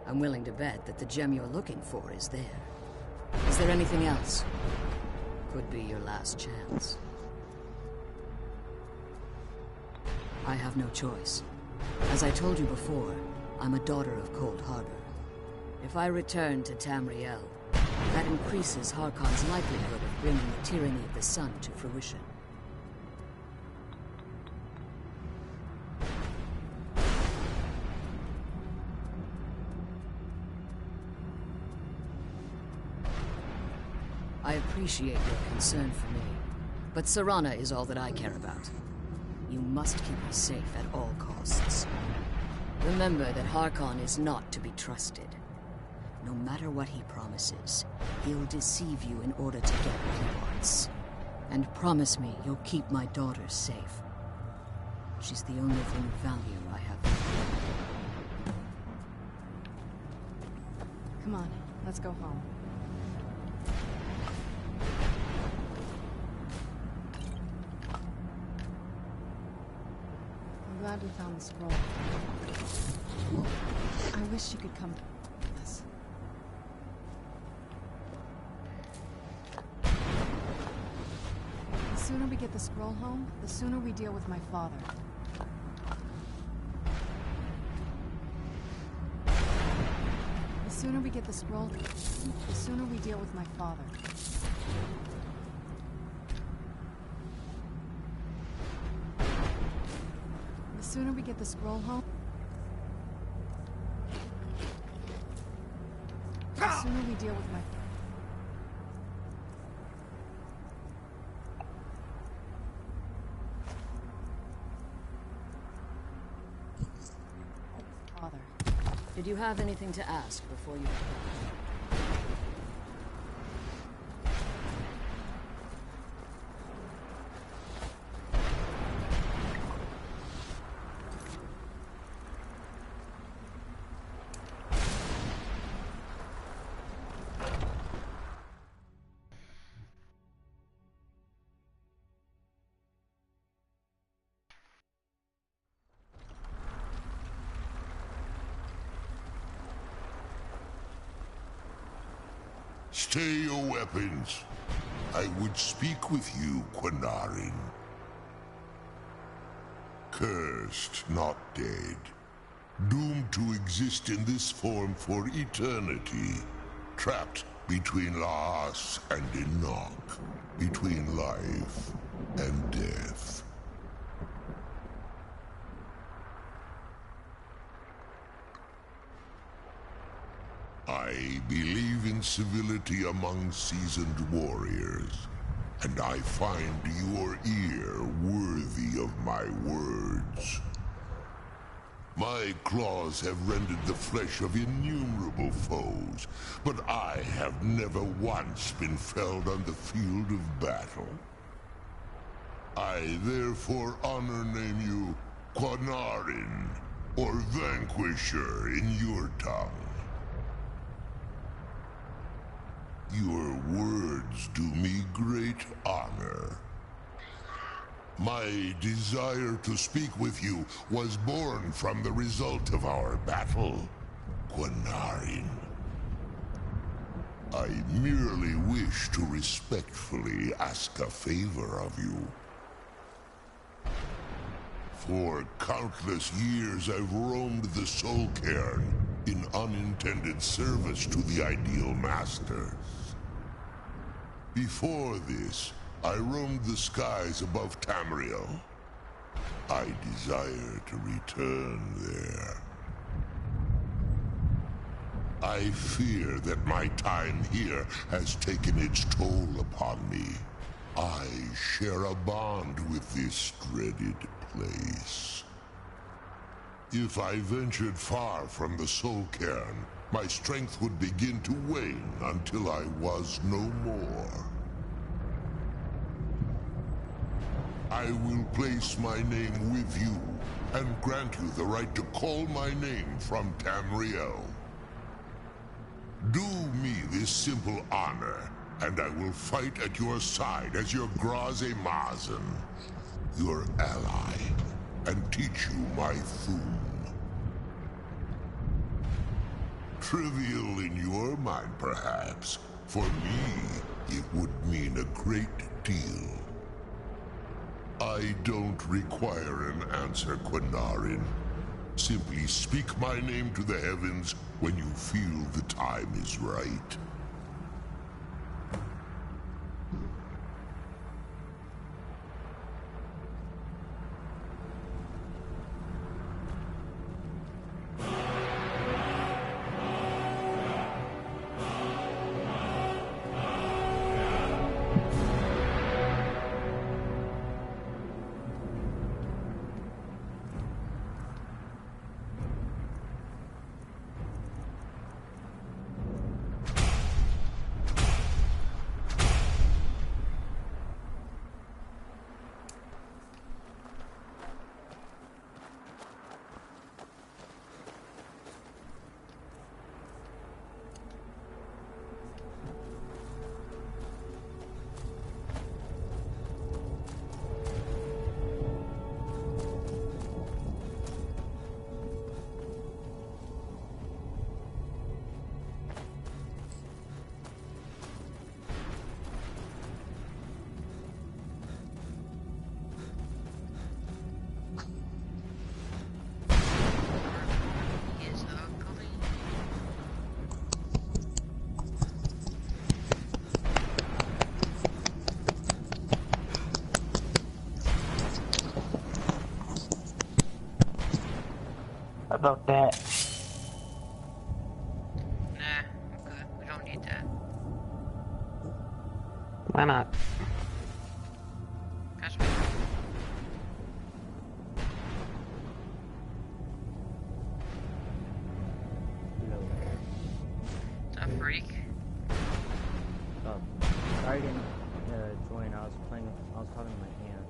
I'm willing to bet that the gem you're looking for is there. Is there anything else? Could be your last chance. I have no choice. As I told you before, I'm a daughter of Cold Harbor. If I return to Tamriel, that increases Harkon's likelihood of bringing the tyranny of the sun to fruition. I appreciate your concern for me, but Serana is all that I care about. You must keep me safe at all costs. Remember that Harkon is not to be trusted. No matter what he promises, he'll deceive you in order to get what he wants. And promise me you'll keep my daughter safe. She's the only thing of value I have. Come on, let's go home. I'm glad we found the scroll. I wish you could come with us. The sooner we get the scroll home, the sooner we deal with my father. The sooner we get the scroll, the sooner we deal with my father. The sooner we get the scroll home, the sooner we deal with my... father. Did you have anything to ask before you... Stay your weapons. I would speak with you, Quinarin. Cursed, not dead. doomed to exist in this form for eternity, trapped between Laas and Enoch, between life and death. I believe in civility among seasoned warriors, and I find your ear worthy of my words. My claws have rended the flesh of innumerable foes, but I have never once been felled on the field of battle. I therefore honor name you Quanarin, or Vanquisher in your tongue. Your words do me great honor. My desire to speak with you was born from the result of our battle, Quanarin. I merely wish to respectfully ask a favor of you. For countless years I've roamed the Soul Cairn in unintended service to the Ideal Masters. Before this, I roamed the skies above Tamriel. I desire to return there. I fear that my time here has taken its toll upon me. I share a bond with this dreaded place. If I ventured far from the Soul Cairn, my strength would begin to wane until I was no more. I will place my name with you, and grant you the right to call my name from Tamriel. Do me this simple honor, and I will fight at your side as your Graze Mazen, your ally, and teach you my Thum. Trivial in your mind, perhaps. For me, it would mean a great deal. I don't require an answer, Quanarin. Simply speak my name to the heavens when you feel the time is right. About that. Nah, I'm good. We don't need that. Why not? That's a freak. Sorry I didn't join. I was talking to my aunt.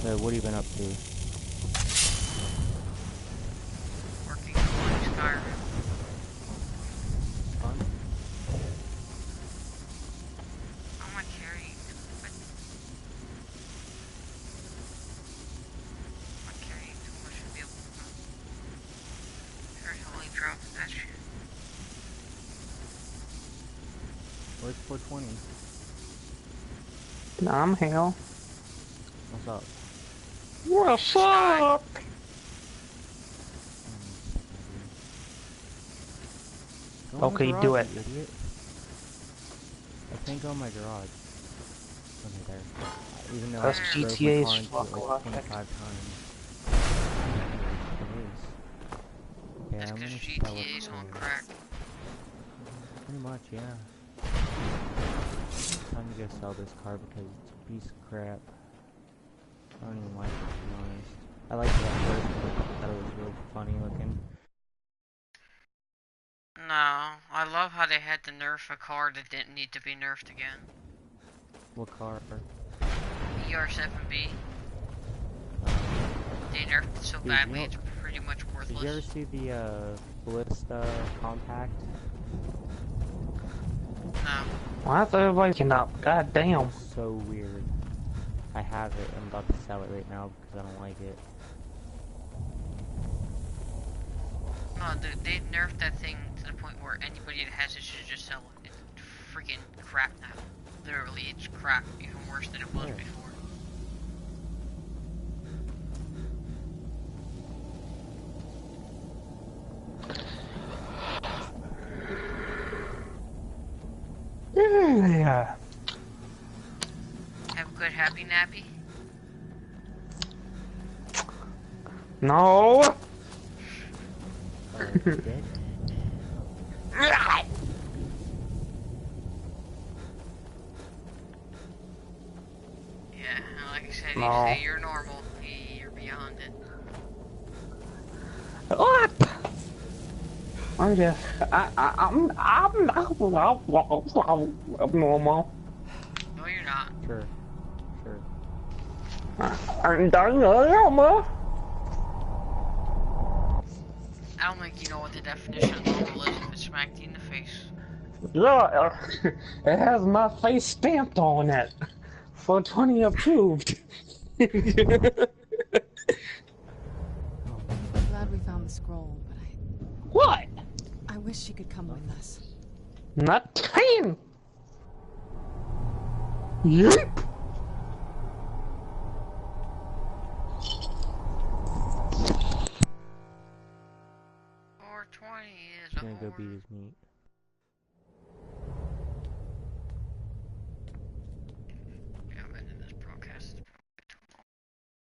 What have you been up to? 420. I'm hell. What's up? What's up? Okay, garage, do it. You idiot. I can't go in my garage. Okay, there. Even though That's I drove GTA my car into it like 25 times. It is. Yeah, That's I'm because gonna sell it GTA's on for- crack. Pretty much, yeah. Time to go sell this car because it's a piece of crap. I don't even like it, to be honest. I liked it at first, but I thought it was real funny looking. No, I love how they had to nerf a car that didn't need to be nerfed again. What car? ER7B. They nerfed it so Dude, badly, you know- it's pretty much Did you ever worthless. see the Ballista Compact? No. Why is everybody waking up? God damn. So weird. I have it. I'm about to sell it right now because I don't like it. No, dude, they nerfed that thing to the point where anybody that has it should just sell it. It's freaking crap now. Literally, it's crap. Even worse than it was before. Yeah. Have a good happy nappy? No. Yeah, like I said, No. you say you're normal, you're beyond it. What? I'm just, I'm normal. No, you're not. Sure. Sure. I'm normal. I don't think you know what the definition of normal is if it smacked you in the face. Yeah, it has my face stamped on it. 420 approved. I'm glad we found the scroll, but What? I wish she could come with us. Not 10. Yep. Or 20 is He's gonna go beat his meat.